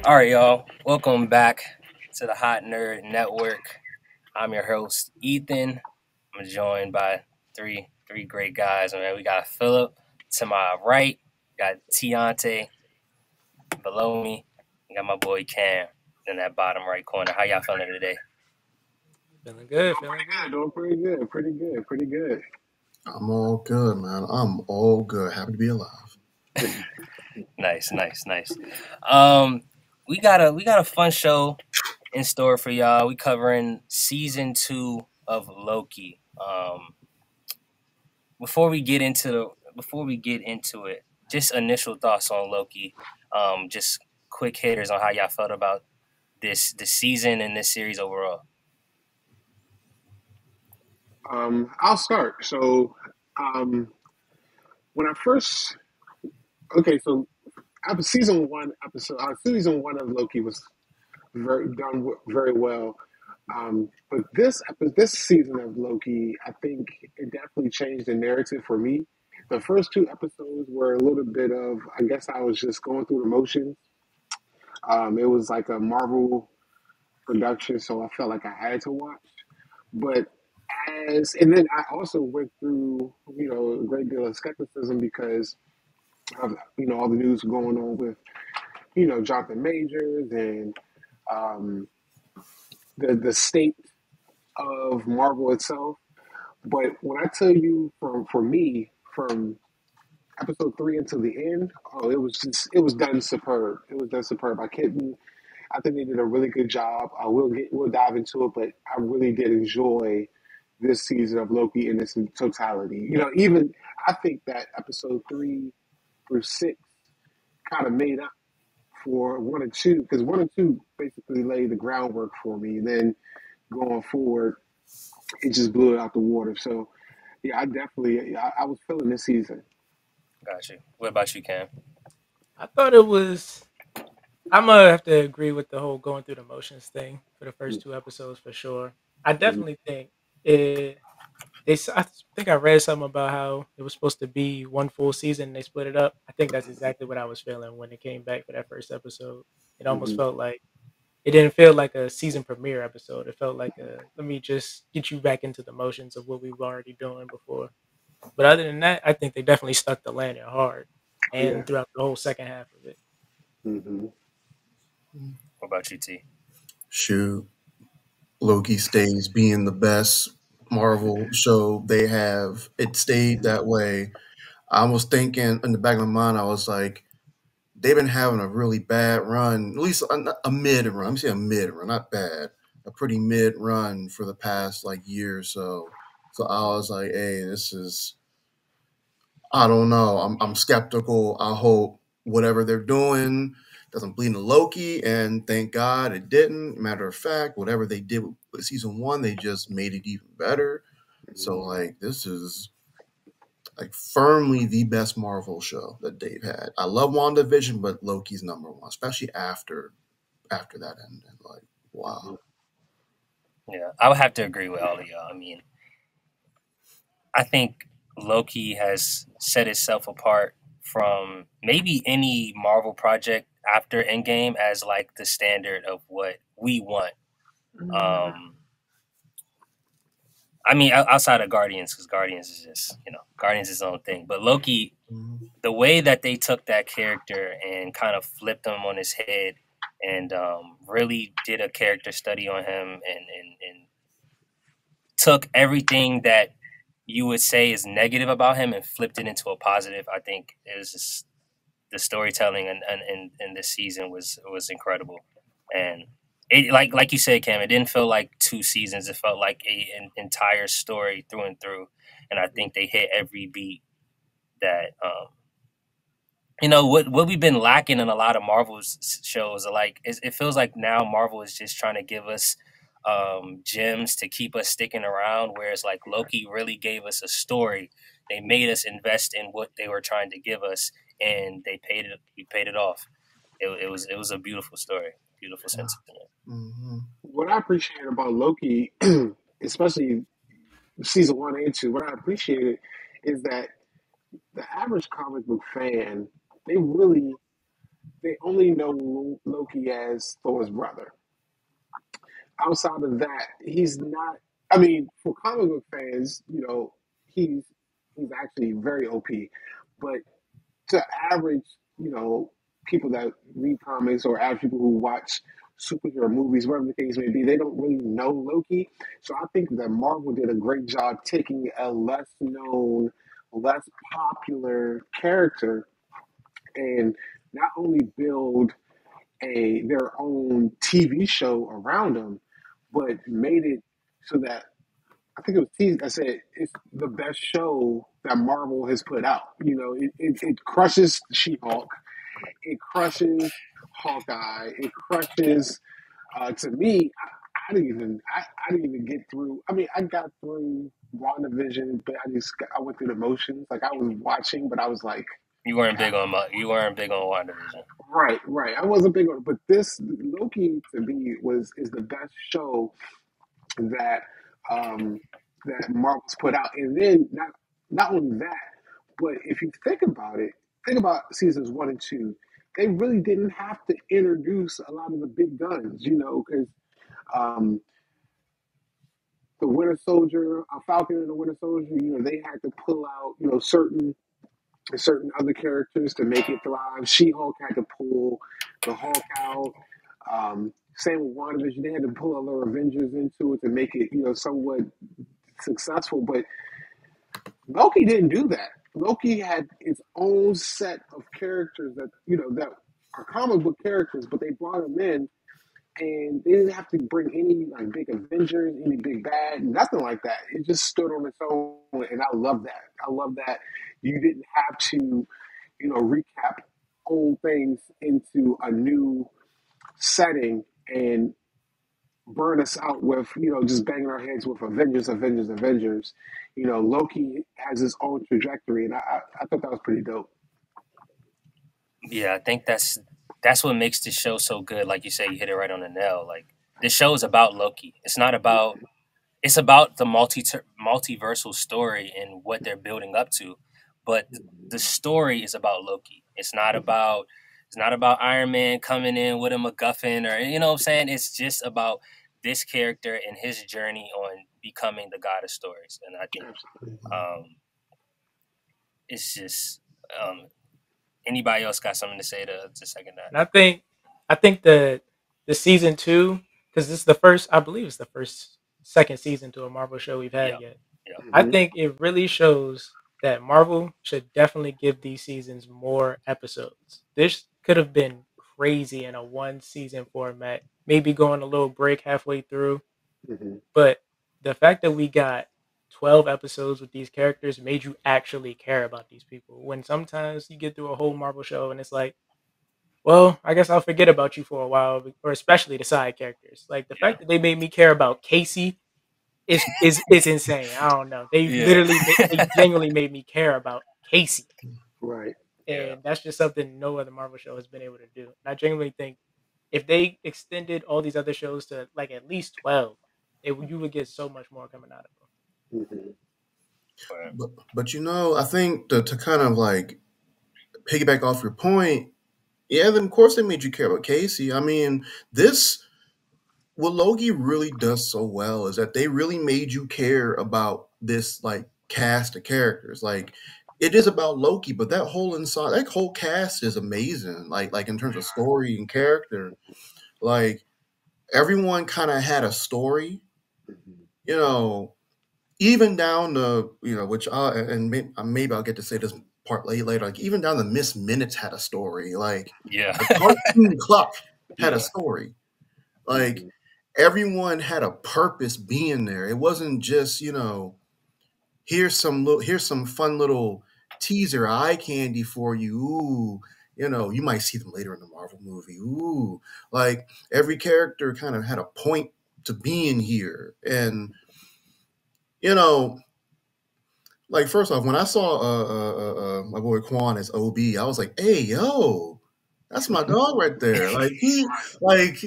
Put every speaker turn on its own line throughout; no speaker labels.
All right, y'all. Welcome back to the Hot Nerd Network. I'm your host, Ethan. I'm joined by three great guys. Man, we got Philip to my right, got Tiante below me, got my boy Cam in that bottom right corner. How y'all feeling today?
Feeling good,
Pretty
feeling
good,
good.
doing pretty good, pretty good, pretty good.
I'm all good, man. I'm all good. Happy to be alive.
Nice, nice, nice. Um, we got a fun show in store for y'all. We covering season 2 of Loki. Before we get into it, just initial thoughts on Loki. Just quick hitters on how y'all felt about this season and this series overall.
I'll start. Um, when I first, okay, so season one of Loki was very well. But this season of Loki, I think it definitely changed the narrative for me. The first two episodes were a little bit of, I guess I was just going through the motions. It was like a Marvel production, so I felt like I had to watch. But and then I also went through, a great deal of skepticism because of, all the news going on with, Jonathan Majors and um, the state of Marvel itself. But when I tell you for me, from episode three until the end, oh, it was done superb. It was done superb. I think they did a really good job. We'll dive into it, but I really did enjoy this season of Loki in its totality. Even I think that episode three through six kind of made up for one and two, because one and two basically laid the groundwork for me. And then going forward, it just blew it out the water. So yeah, I was feeling this season.
Got you. What about you, Cam?
I thought it was. I'm gonna have to agree with the whole going through the motions thing for the first two episodes for sure. I
Mhm.
definitely think it. I think I read something about how it was supposed to be one full season and they split it up. I think that's exactly what I was feeling when it came back for that first episode. It almost
Mhm.
felt like it didn't feel like a season premiere episode. It felt like a let me just get you back into the motions of what we were already doing before. But other than that, I think they definitely stuck the landing hard
Oh, yeah.
and throughout the whole second half of it.
Hmm.
What about you, T?
Shoot, Loki stays being the best Marvel show they have. It stayed that way. I was thinking in the back of my mind, I was like, they've been having a really bad run, at least a mid run. I'm saying a mid run, not bad, a pretty mid run for the past like year or so. So I was like, hey, this is I don't know. I'm skeptical. I hope whatever they're doing doesn't bleed into Loki, and thank God it didn't. Matter of fact, whatever they did with season one, they just made it even better. So like this is like firmly the best Marvel show that they've had. I love WandaVision, but Loki's number one, especially after that ended. Like wow.
Yeah, I would have to agree with all of y'all. I mean, I think Loki has set itself apart from maybe any Marvel project after Endgame as like the standard of what we want. Um, I mean, outside of Guardians, because Guardians is just Guardians is its own thing. But Loki,
Mhm.
the way that they took that character and kind of flipped him on his head and really did a character study on him and took everything that you would say is negative about him and flipped it into a positive. I think it was just the storytelling and this season was incredible, and it like you said, Cam, it didn't feel like two seasons. It felt like an entire story through and through, and I think they hit every beat that what we've been lacking in a lot of Marvel's shows. Like it feels like now Marvel is just trying to give us gems to keep us sticking around, whereas like Loki really gave us a story. They made us invest in what they were trying to give us, and they paid it. We paid it off. It was a beautiful story, beautiful sentiment.
Mhm.
What I appreciate about Loki, especially season one and two, what I appreciated is that the average comic book fan, they really they only know Loki as Thor's brother. Outside of that, he's not. I mean, for comic book fans, he's he's actually very OP, but to average, people that read comics or average people who watch superhero movies, whatever the case may be, they don't really know Loki. So I think that Marvel did a great job taking a less known, less popular character and not only build their own TV show around him, but made it so that I think it was T. I said it's the best show that Marvel has put out. It crushes She-Hulk, it crushes Hawkeye, it crushes. To me, I didn't even get through. I mean, I got through WandaVision, but I went through the motions. Like I was watching, but I was like,
You weren't big on WandaVision.
right, right. I wasn't big on it, but this Loki to me is the best show that um, that Marvel's put out. And then not only that, but if you think about seasons 1 and 2. They really didn't have to introduce a lot of the big guns, because um, the Winter Soldier, a Falcon and the Winter Soldier, they had to pull out, certain other characters to make it thrive. She-Hulk had to pull the Hulk out. Same with WandaVision, they had to pull other Avengers into it to make it, somewhat successful. But Loki didn't do that. Loki had its own set of characters that are comic book characters, but they brought them in and they didn't have to bring any like big Avengers, any big bad, nothing like that. It just stood on its own, and I love that. I love that you didn't have to, recap old things into a new setting and burn us out with, just banging our heads with Avengers, Avengers, Avengers. Loki has his own trajectory, and I thought that was pretty dope.
Yeah, I think that's what makes this show so good. Like you say, you hit it right on the nail. Like this show is about Loki. It's about the multiversal story and what they're building up to. But the story is about Loki. It's not about Iron Man coming in with a MacGuffin or you know what I'm saying. It's just about this character and his journey on becoming the god of stories. And I think um, it's just anybody else got something to say to second that?
And I think the season two, because this is the first, I believe it's the first second season to a Marvel show we've
Yeah,
had yet.
yeah,
I
Hmm.
think it really shows that Marvel should definitely give these seasons more episodes. This could have been crazy in a one season format, maybe going a little break halfway through.
Hmm.
But the fact that we got 12 episodes with these characters made you actually care about these people. When sometimes you get through a whole Marvel show and it's like, well, I guess I'll forget about you for a while, or especially the side characters. Like the fact that they made me care about Casey is insane. I don't know.
yeah,
They genuinely made me care about Casey,
Right.
yeah.
and that's just something no other Marvel show has been able to do. And I genuinely think if they extended all these other shows to like at least 12, you would get so much more coming out of them.
Hmm.
But
But I think to kind of like piggyback off your point, yeah, then of course they made you care about Casey. I mean, this what Loki really does so well is that they really made you care about this like cast of characters. Like it is about Loki, but that whole cast is amazing. Like in terms of story and character, like everyone kind of had a story,
Hmm.
you know, even down to which maybe I'll get to say this part later. Like even down to Miss Minutes had a story. Like
yeah,
the cartoon clock had a
yeah,
story. Like
Hmm.
everyone had a purpose being there. It wasn't just here's some fun little teaser eye candy for you. Ooh, you might see them later in the Marvel movie. Ooh, like every character kind of had a point to being here, and you know like first off, when I saw my boy Quan as OB, I was like, "Hey, yo, that's my dog right there." Like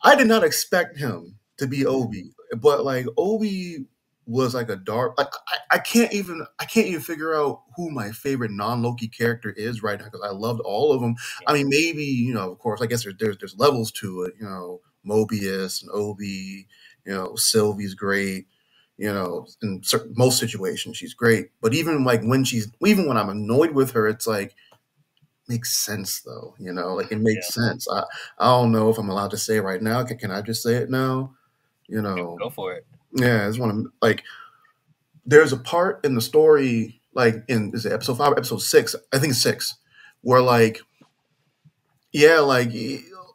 I did not expect him to be Obi, but like Obi. was like a dark. Like, I can't even figure out who my favorite non Loki character is right now because I loved all of them. I
Yeah.
mean, maybe of course, I guess there's levels to it. Mobius and Obi. Sylvie's great. In most situations she's great. But even like even when I'm annoyed with her, it's like makes sense though. Like it
Yeah.
makes sense. I don't know if I'm allowed to say it right now. Can I just say it now? You know,
Go for it.
yeah, I just want to like there's a part in the story, like in is it episode 5 or episode 6? I think it's 6, where like yeah, like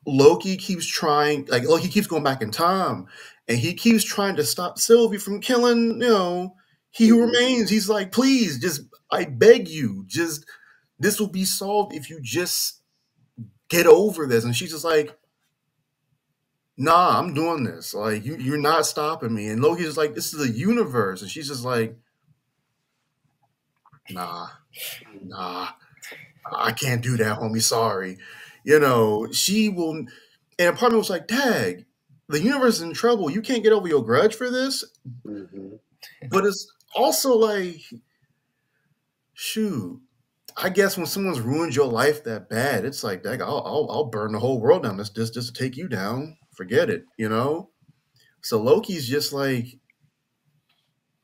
Loki keeps trying, like Loki keeps going back in time, and he keeps trying to stop Sylvie from killing. He who
Hmm.
remains. He's like, please, just I beg you, just this will be solved if you just get over this. And she's just like, nah, I'm doing this. Like you're not stopping me. And Loki's just like, this is a universe, and she's just like, nah, nah. I can't do that, homie. Sorry. She will. And part of me was like, Tag, the universe is in trouble. You can't get over your grudge for this.
Hmm.
But it's also like, shoot. I guess when someone's ruined your life that bad, it's like, Dag, I'll burn the whole world down just to take you down. Forget it. So Loki's just like,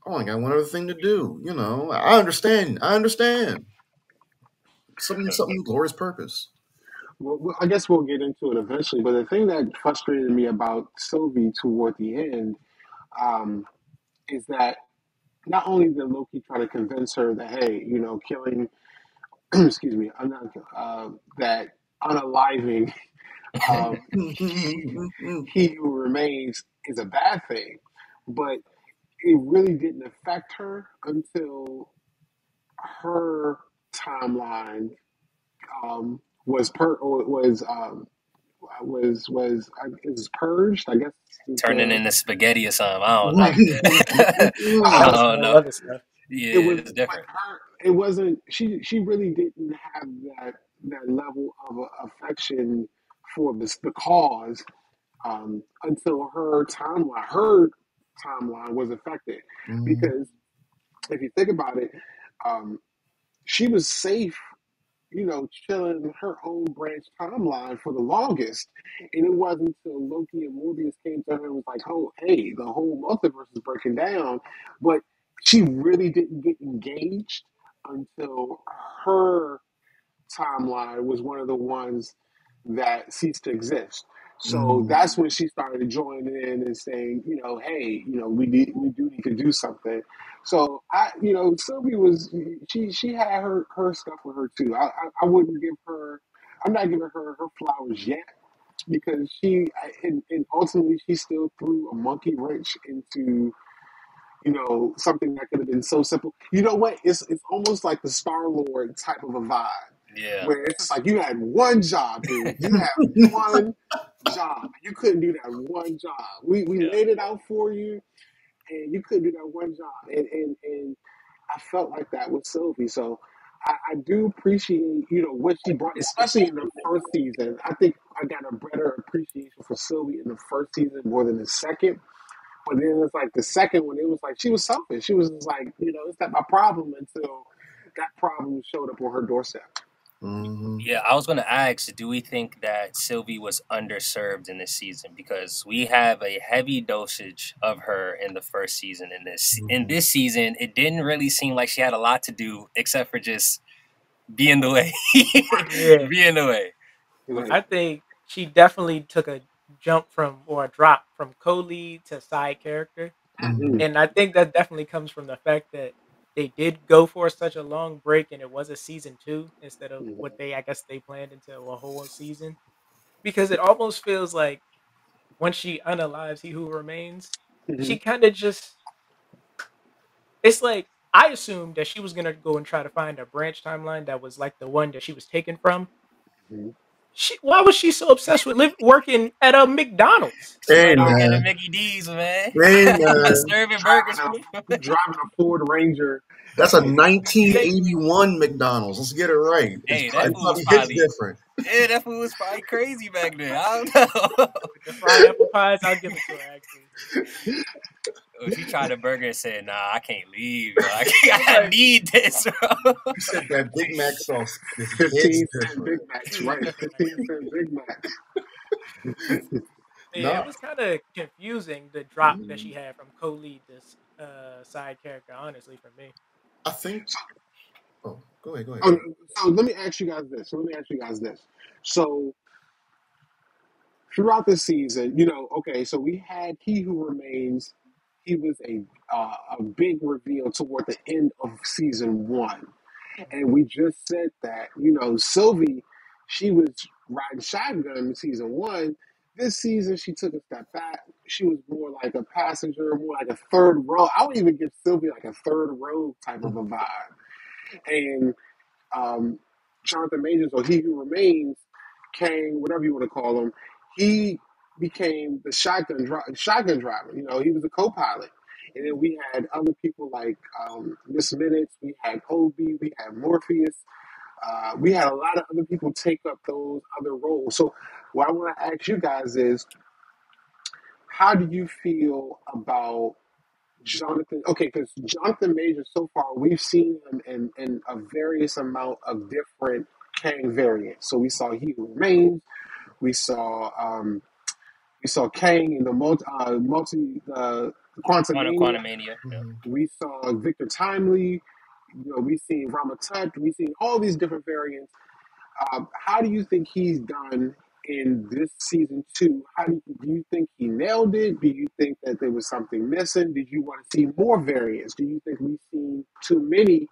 oh, I got one other thing to do. I understand. I understand. Something glorious purpose.
I guess we'll get into it eventually. But the thing that frustrated me about Sylvie toward the end um, is that not only did Loki try to convince her that, hey, killing, excuse me, I'm not, that unaliving um, he who remains is a bad thing, but it really didn't affect her until her timeline was per or was is purged. I guess is
Turning
the
into spaghetti or something. I don't know.
I
I
That
don't
was
know.
don't
some
know.
other stuff.
It
Yeah,
was
it's
with
different.
her. It wasn't. She really didn't have that level of affection for the cause until her timeline was affected.
Mhm.
Because if you think about it, um, she was safe, chilling her own branch timeline for the longest. And it wasn't until Loki and Morbius came to her and was like, oh, hey, the whole multiverse is breaking down. But she really didn't get engaged until her timeline was one of the ones that ceased to exist. So
Mhm.
that's when she started joining in and saying, hey, we do need to do something. So Sylvie she had her stuff with her too. I wouldn't give her, I'm not giving her flowers yet because and ultimately she still threw a monkey wrench into something that could have been so simple. You know what? It's almost like the Star Lord type of a vibe,
Yeah.
where it's just like you had one job, dude. You had one job. You couldn't do that one job. We
Yeah.
laid it out for you, and you couldn't do that one job. And I felt like that with Sylvie. So I do appreciate what she brought, especially in the first season. I think I got a better appreciation for Sylvie in the first season more than the second. But then it's like the second one, it was like she was selfish. She was just like, it's not my problem until that problem showed up on her doorstep.
Mhm.
Yeah, I was going to ask, do we think that Sylvie was underserved in this season? Because we have a heavy dosage of her in the first season. In
Mhm.
this season, it didn't really seem like she had a lot to do except for just be in the way.
Yeah,
Be in the way.
Right.
I think she definitely took a jump from or a drop from co-lead to side character,
Hmm.
Mhm.
and I think that definitely comes from the fact that they did go for such a long break, and it was a season 2 instead of what
Hmm.
I guess they planned into a whole season. Because it almost feels like once she unalives He Who Remains,
Hmm.
she kind of just it's like I assumed that she was gonna go and try to find a branch timeline that was like the one that she was taken from.
Hmm.
Why was she so obsessed with working at a McDonald's?
Hey
Somebody
Like,
work at a
man,
Mickey D's, man.
hey man,
Serving burgers for them.
Driving a Ford Ranger.
that's a
they
1981 McDonald's. Let's get it right.
Hey, that
It
food was
probably hits
probably
different.
yeah, that food was probably crazy back then. I don't know.
with the fried apple pies, I'll give it to her actually.
She tried a burger and said, "Nah, I can't leave. Yo. I
Like,
need this, bro."
You said that Big Mac sauce just hits
15-cent Big
different.
Macs,
yeah,
right? 15-cent Big Macs.
it
Nah,
was kind of confusing the drop that she had from co-lead this side character. Honestly, for me,
I think. Oh, go ahead. Go ahead. Go
Oh,
ahead.
so let me ask you guys this. So throughout the season, okay, so we had He Who Remains. He was a big reveal toward the end of season one, and we just said that Sylvie, she was riding shotgun in season one. This season, she took a step back. She was more like a passenger, more like a third row. I would even give Sylvie like a third row type of a vibe. And um, Jonathan Majors, or He Who Remains, came, whatever you want to call him, he became the shotgun driver. He was a co-pilot. And then we had other people like Miss Minutes, we had Obi, we had Morpheus. We had a lot of other people take up those other roles. So, what I want to ask you guys is, how do you feel about Jonathan? Okay, because Jonathan Major, so far, we've seen him in a various amount of different Kang variants. So we saw He Who Remains, we saw Kang in the Quantum Mania,
Quantumania. Yeah.
Mhm.
we saw Victor Timely, we've seen Ramatut, we've seen all these different variants. How do you think he's done in this season two? Do you think he nailed it? Do you think that there was something missing? Did you want to see more variants? Do you think we've seen too many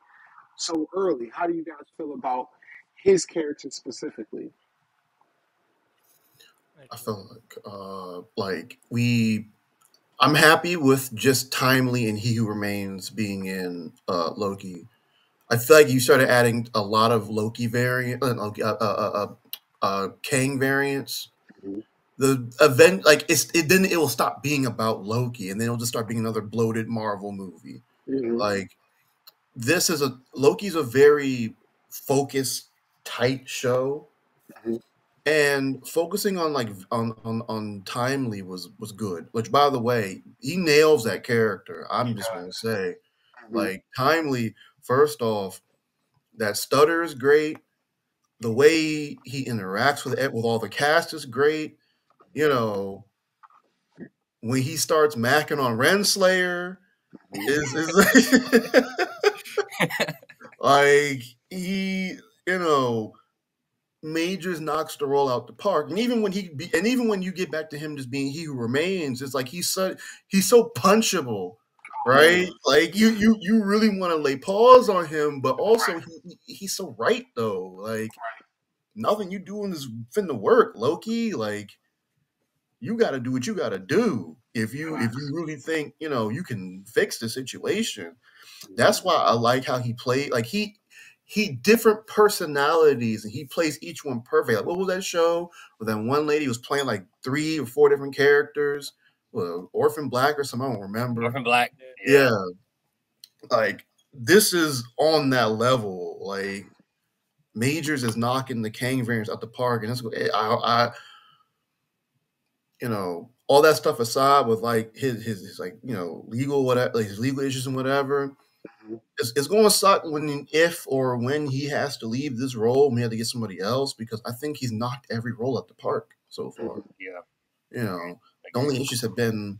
so early? How do you guys feel about his character specifically?
I feel like we. I'm happy with just Timely and He Who Remains being in Loki. I feel like you started adding a lot of Loki variant, Kang variants.
Mm-hmm.
The event, like then it will stop being about Loki, and then it'll just start being another bloated Marvel movie.
Mm-hmm.
Like Loki's a very focused, tight show, and focusing on like on Timely was good. Which, by the way, he nails that character. I'm just gonna say,
Mm-hmm.
like Timely. First off, that stutter is great. The way he interacts with all the cast is great. You know, when he starts macking on Renslayer, is like he, you know, Majors knocks the roll out the park. And even when you get back to him just being He Who Remains, it's like he's so punchable,
Oh yeah,
right? Like you really want to lay paws on him, but also he's so right though. Like nothing you doing is finna work, Loki. Like you got to do what you got to do if you really think you can fix the situation. That's why I like how he played. Like he different personalities and he plays each one perfect. Like what was that show where that one lady was playing like 3 or 4 different characters? Well, Orphan Black or something, I don't remember.
Orphan Black.
Yeah,
Yeah.
like this is on that level. Like Majors is knocking the Kang variants out the park, and all that stuff aside with like his like legal whatever, like his legal issues and whatever. It's going to suck when he has to leave this role and we have to get somebody else, because I think he's knocked every role at the park so far.
Yeah.
The only issues have been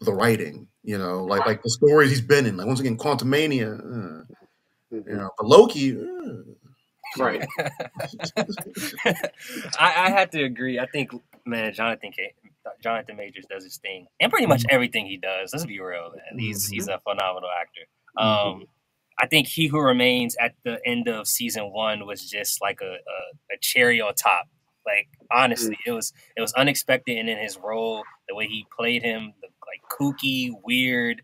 the writing. Like the stories he's been in. Like once again, Quantumania. But Loki.
right.
I had to agree. I think, man, Jonathan Majors does his thing, and pretty much everything he does. Let's be real, man. He's a phenomenal actor. I think He Who Remains at the end of season one was just like a cherry on top. Like honestly, it was unexpected, and in his role, the way he played him, like kooky, weird,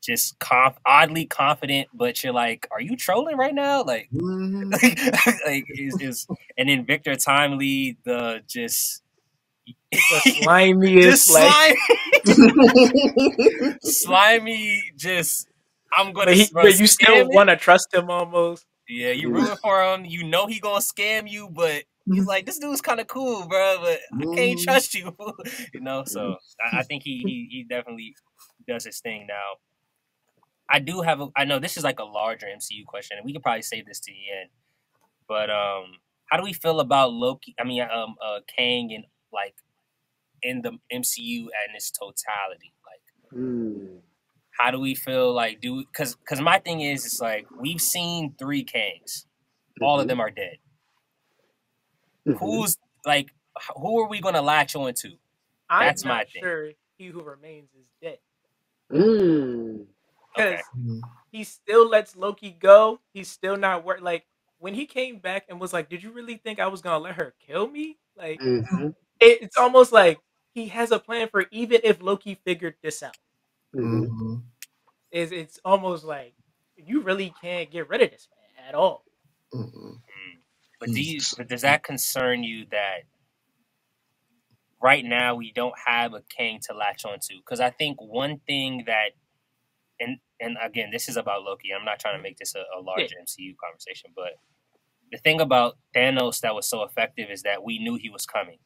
just oddly confident, but you're like, are you trolling right now? Like,
Mhm.
like is and then Victor Timely, the just
the slimiest,
just
like,
slimy, just I'm gonna
but you still
scam
want
it.
to trust him almost.
Yeah, you rooting for him. You know he gonna scam you, but he's like, this dude's kind of cool, bro. But I can't
Mhm.
trust you, So I think he definitely does his thing. Now, I do have I know this is like a larger MCU question, and we could probably save this to the end. But how do we feel about Loki? I mean, Kang and like in the MCU and its totality. Like,
Mm.
how do we feel? Like, because my thing is, it's like we've seen three Kangs, all of
Mm-hmm.
them are dead.
Mm-hmm.
Who's like, who are we gonna latch on to?
I'm
That's my
not
thing.
sure He Who Remains is dead
Mm.
Okay.
because he still lets Loki go. He's still not work. Like when he came back and was like, "Did you really think I was gonna let her kill me?" Like
Mm-hmm.
it's almost like he has a plan for even if Loki figured this out.
Mm-hmm.
Is it's almost like you really can't get rid of this man at all.
Mm. But
He's
but does that concern you that right now we don't have a Kang to latch onto? Because I think one thing that and again, this is about Loki. I'm not trying to make this a
Yeah,
larger MCU conversation, but the thing about Thanos that was so effective is that we knew he was coming.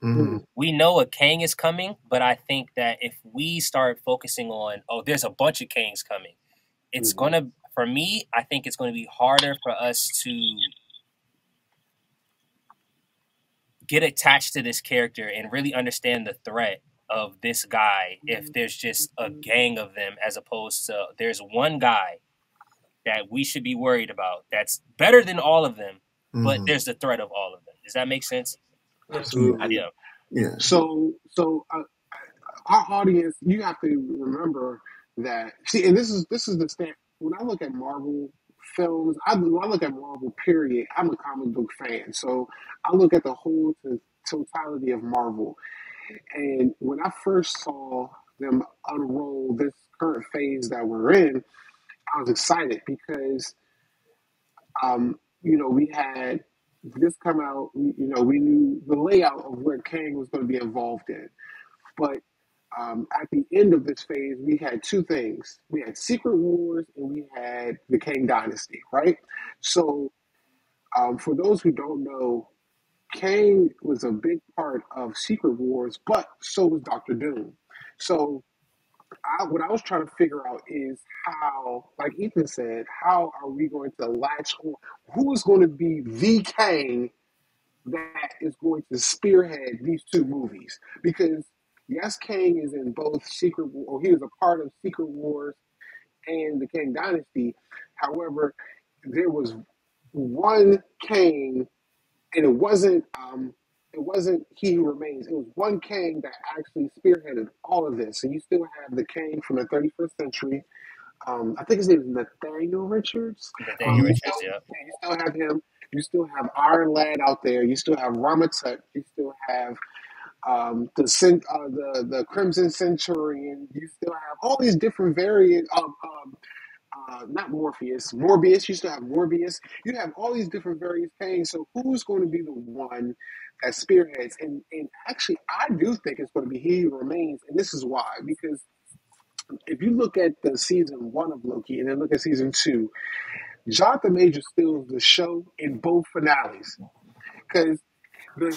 Mm-hmm.
We know a Kang is coming, but I think that if we start focusing on, oh, there's a bunch of Kangs coming, it's
Mm-hmm.
gonna, for me, I think it's gonna be harder for us to get attached to this character and really understand the threat of this guy if there's just a gang of them as opposed to there's one guy that we should be worried about that's better than all of them, but there's the threat of all of them. Does that make sense?
yeah. I,
Absolutely.
Yeah.
Yeah.
So our audience, you have to remember that. See, and this is the stand. When I look at Marvel films, when I look at Marvel. Period. I'm a comic book fan, so I look at the whole totality of Marvel. And when I first saw them unroll this current phase that we're in, I was excited because we had this come out. We knew the layout of where Kang was going to be involved in, but at the end of this phase, we had two things. We had Secret Wars and we had the Kang Dynasty, right? So, for those who don't know, Kang was a big part of Secret Wars, but so was Doctor Doom. So, what I was trying to figure out is how, like Ethan said, how are we going to latch on? Who is going to be the Kang that is going to spearhead these two movies? Because yes, Kang is in both Secret War, or he was a part of Secret Wars and the Kang Dynasty. However, there was one Kang, and it wasn't He Who Remains. It was one Kang that actually spearheaded all of this. So you still have the Kang from the 31st century. I think his name is Nathaniel Richards.
Nathaniel
You
Richards,
still,
yeah.
yeah, you still have him. You still have Iron Lad out there. You still have Ramatut. You still have the Crimson Centurion. You still have all these different variant of not Morbius. You still have Morbius. You have all these different various Kangs. So who's going to be the one that spearheads? And actually, I do think it's going to be He Who Remains, and this is why. Because if you look at the season one of Loki and then look at season two, Jonathan Major steals the show in both finales because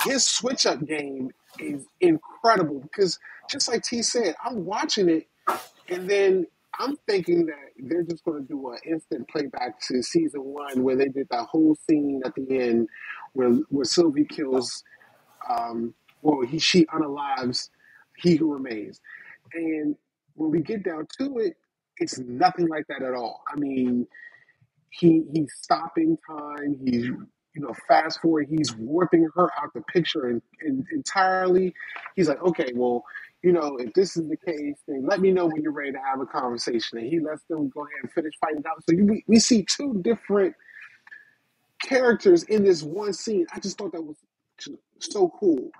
his switch up game is incredible. Because just like T said, I'm watching it and then I'm thinking that they're just going to do an instant playback to season one where they did that whole scene at the end where Sylvie kills, she unalives He Who Remains. And when we get down to it, it's nothing like that at all. I mean, he's stopping time. He's fast forward. He's warping her out the picture entirely. He's like, okay, well, if this is the case, then let me know when you're ready to have a conversation. And he lets them go ahead and finish fighting out. So we see two different characters in this one scene. I just thought that was so cool.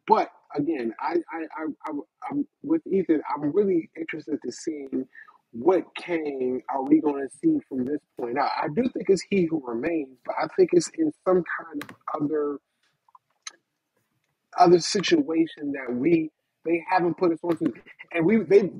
But again, I'm with Ethan. I'm really interested to seeing what Kang are we going to see from this point out. I do think it's He Who Remains, but I think it's in some kind of other situation that they haven't put us onto, and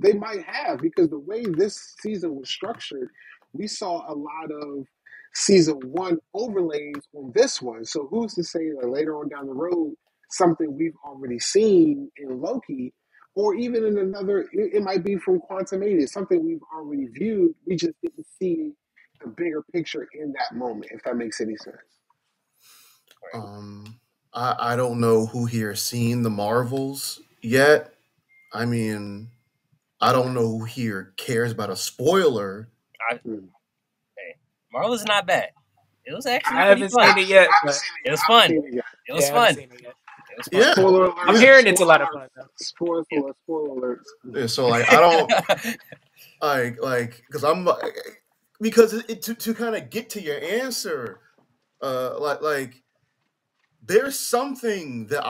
they might have, because the way this season was structured, we saw a lot of season one overlays on this one. So who's to say that later on down the road, something we've already seen in Loki or even in another. It might be from Quantum something we've already viewed. We just didn't see the bigger picture in that moment. If that makes any sense.
Right.
Um, I don't know who here has seen the Marvels yet. I mean, I don't know who here cares about a spoiler.
I,
Hmm.
hey, Marvel's not bad. It was actually
I
pretty
haven't
fun.
seen it yet,
I haven't
but
seen it
It
yet.
was
I haven't
fun.
seen it yet.
It was
yeah, I haven't
fun.
seen it yet.
It was fun.
Yeah,
Spoiler
I'm
alerts.
hearing it's a
Spoiler
lot of
alerts.
fun though.
Spoiler alerts.
yeah, so like I don't because I'm because to kind of get to your answer, like there's something that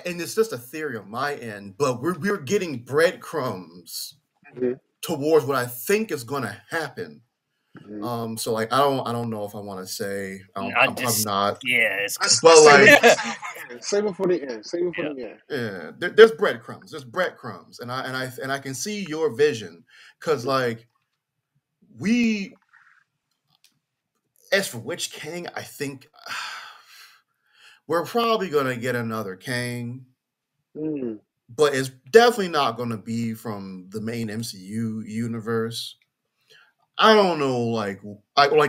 and it's just a theory on my end, but we're getting breadcrumbs
Hmm.
towards what I think is going to happen.
Hmm.
So like I don't know if I want to say
I
I'm probably
just,
not,
yeah, it's
but like
Let's save it for the end. Save it for
yeah.
the end.
yeah, there's breadcrumbs. There's breadcrumbs, and I can see your vision because like we as for which Kang, I think we're probably gonna get another Kang,
Mm.
but it's definitely not gonna be from the main MCU universe. I don't know, like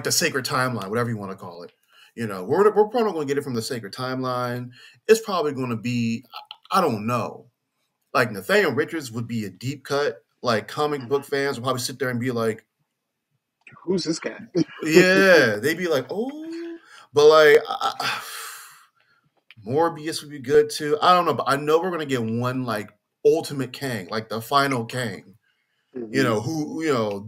the sacred timeline, whatever you want to call it. We're probably going to get it from the sacred timeline. It's probably going to be, I don't know, like Nathaniel Richards would be a deep cut. Like comic book fans would probably sit there and be like,
Who's this guy?
yeah, they'd be like, oh, but like Morbius would be good too. I don't know, but I know we're going to get one like ultimate Kang, like the final Kang.
Hmm.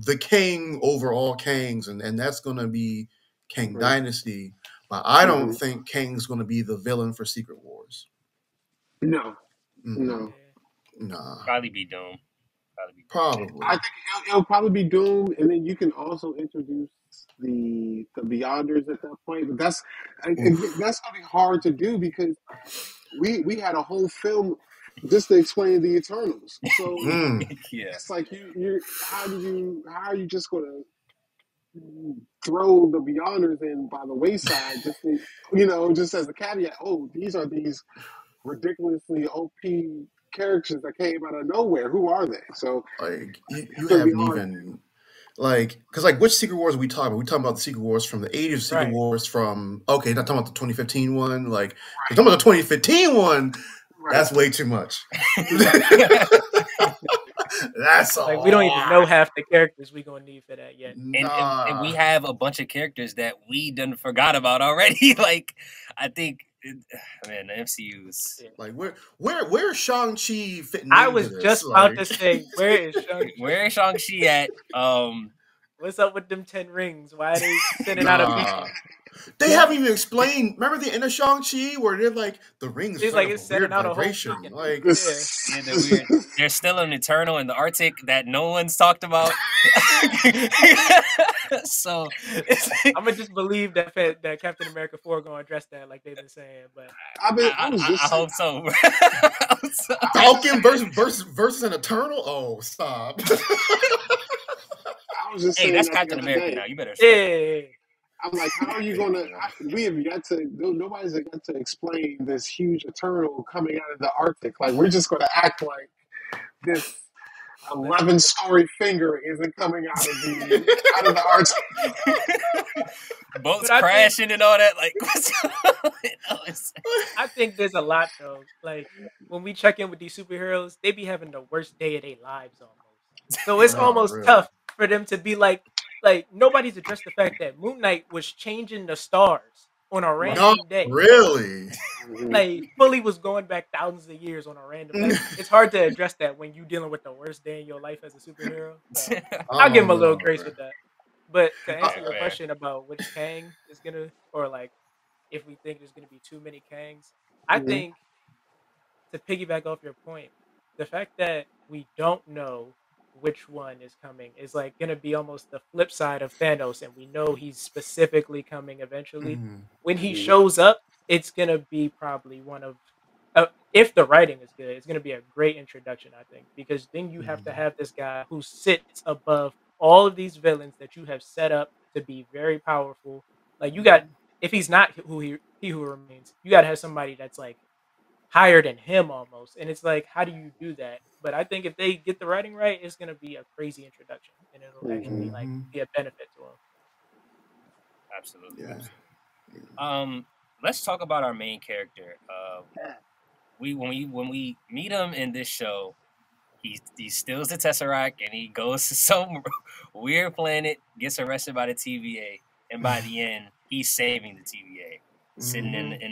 The king over all kings, and that's going to be Kang
Right.
Dynasty. But I don't
Hmm.
think Kang's going to be the villain for Secret Wars.
No,
Mm-mm.
no.
Yeah.
Nah,
Probably be Doom. Probably be Doom.
I
probably.
think it'll probably be Doom, and then you can also introduce the Beyonders at that point. But
Oof.
that's gonna be hard to do because we had a whole film just to explain the Eternals. So
Mm.
Yeah.
it's like you how are you just gonna throw the Beyonders in by the wayside just to, just as a caveat? Oh, these ridiculously OP characters that came out of nowhere. Who are they? So
Like
it's
you
gonna be
haven't
hard.
even because like which Secret Wars are we talking about? We talking about the Secret Wars from the '80s, Secret
Right.
Wars from not talking about the 2015 one. Like we're talking about the 2015 one.
Right.
That's way too much.
and
That's a
Like we don't even know
lot.
half the characters we gonna need for that yet.
and we
Nah.
have a bunch of characters that we done forgot about already. Like, I think, man, the MCU's
Yeah.
Like where's Shang Chi fitting
I
into
was
this?
just about
Like
to say, where is Shang-Chi?
where is Shang-Chi at?
What's up with them 10 rings? Why are they sending out a
nah.
beacon?
They haven't even explained. Remember the end of Shang Chi where they're like the rings
It's
set
like
up
it's
a
sending
weird
out a whole
vibration.
beacon.
Like
Yeah.
Yeah, the weird. There's still an Eternal in the Arctic that no one's talked about. So it's,
I'm gonna just believe that that Captain America 4 gonna address that like they've been saying, but
I was
I
just saying.
hope so. I hope so.
I was just
Falcon
saying.
versus an Eternal. Oh, stop.
I was just
Hey,
saying
that's
that the
Captain
other
America
day.
now. You better respect it.
yeah.
I'm like, how are you gonna? We have yet to. Nobody's yet to explain this huge eternal coming out of the Arctic. Like we're just gonna act like this
Listen,
11-story finger isn't coming out of the Arctic.
Boats
but I think
crashing and all that. Like, what's it's,
I think there's a lot though. Like when we check in with these superheroes, they be having the worst day of their lives almost. So it's
No,
almost
really.
tough for them to be like nobody's addressed the fact that Moon Knight was changing the stars on a
Right.
No,
random day.
really.
Hmm.
Like fully was going back thousands of years on a random. Like it's hard to address that when you dealing with the worst day in your life as a superhero. So I'll give
Oh
him a little
no,
grace
bro.
with that. But to
Uh,
answer
fair,
your
fair.
question about which Kang is gonna, or like if we think there's gonna be too many Kangs, I
Hmm.
think to piggyback off your point, the fact that we don't know which one is coming is like gonna be almost the flip side of Thanos, and we know he's specifically coming eventually.
mm,
When he
Hmm.
shows up, it's gonna be probably one of, if the writing is good, it's gonna be a great introduction, I think, because then you have to
mm,
have this guy who sits above all of these villains that you have set up to be very powerful. Like you got, if he's not who he who remains, you got to have somebody that's like higher than him almost. And it's like, how do you do that? But I think if they get the writing right, it's gonna be a crazy introduction, and it'll actually like
Mm-hmm.
be a benefit to him.
Absolutely,
Yeah.
absolutely. Um, let's talk about our main character. We when we meet him in this show, he steals the Tesseract and he goes to some weird planet, gets arrested by the TVA, and by the end, he's saving the TVA, sitting
Mm-hmm.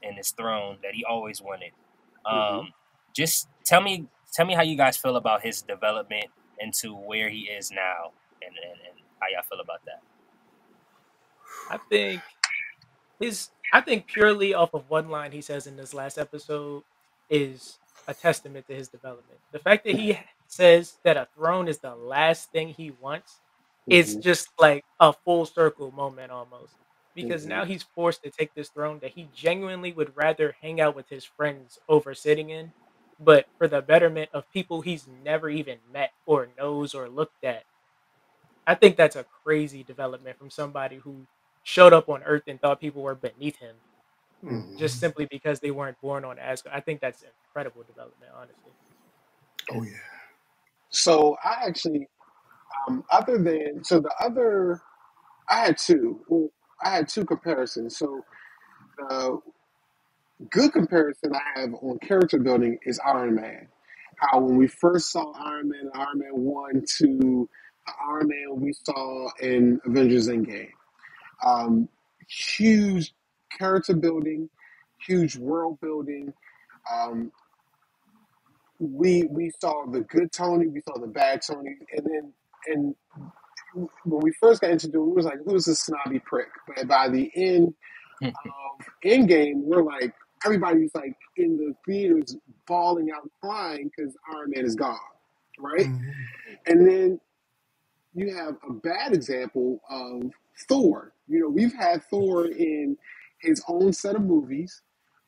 in his throne that he always wanted.
Hmm.
Just tell me how you guys feel about his development into where he is now, and how y'all feel about that.
I think I think purely off of one line he says in this last episode is a testament to his development. The fact that he says that a throne is the last thing he wants is
Hmm.
just like a full circle moment almost. Because
Hmm.
now he's forced to take this throne that he genuinely would rather hang out with his friends over sitting in, but for the betterment of people he's never even met or knows or looked at. I think that's a crazy development from somebody who showed up on Earth and thought people were beneath him
Hmm.
just simply because they weren't born on Asgard. I think that's incredible development, honestly.
Oh yeah.
So I actually, other than so the other, I had two. Well, I had two comparisons. So the good comparison I have on character building is Iron Man. How when we first saw Iron Man 1 to the Iron Man we saw in Avengers Endgame. Um, Huge character building, huge world building. Um, we saw the good Tony, we saw the bad Tony, and then and when we first got introduced, we was like, who's this snobby prick? But by the end of Endgame, we're like, everybody's like in the theaters bawling out crying because Iron Man is gone, right?
Mm-hmm.
And then you have a bad example of Thor. You know, we've had Thor in his own set of movies.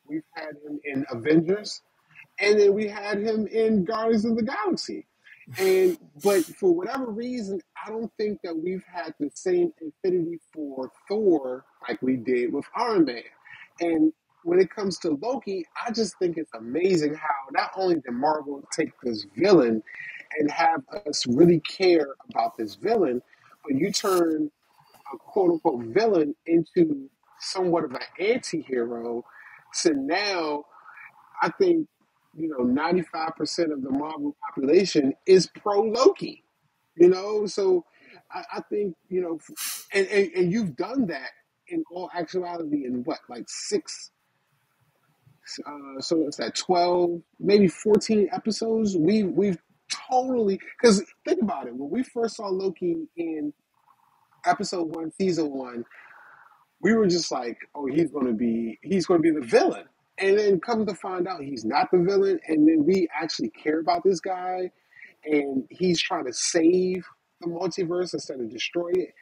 We've had him in Avengers, and then we had him in Guardians of the Galaxy. And but for whatever reason, I don't think that we've had the same affinity for Thor like we did with Iron Man. And when it comes to Loki, I just think it's amazing how not only did Marvel take this villain and have us really care about this villain, but you turn a quote unquote villain into somewhat of an anti-hero. So now I think 95% of the Marvel population is pro Loki. So I think and you've done that in all actuality in what like six. So it's at 12, maybe 14 episodes. We've totally because think about it. When we first saw Loki in episode 1, season 1, we were just like, oh, he's going to be the villain. And then come to find out he's not the villain, and then we actually care about this guy, and he's trying to save the multiverse instead of destroy it.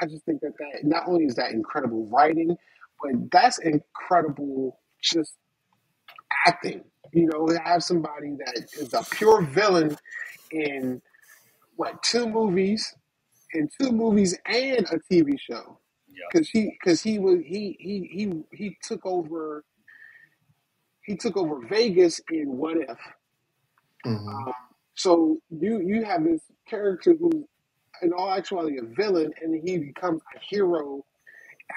I just think that not only is that incredible writing, but that's incredible just acting. To have somebody that is a pure villain in what two movies and a TV show
Yeah.
because he took over Vegas in What If.
Mm-hmm.
So you have this character who's in all actuality a villain, and he becomes a hero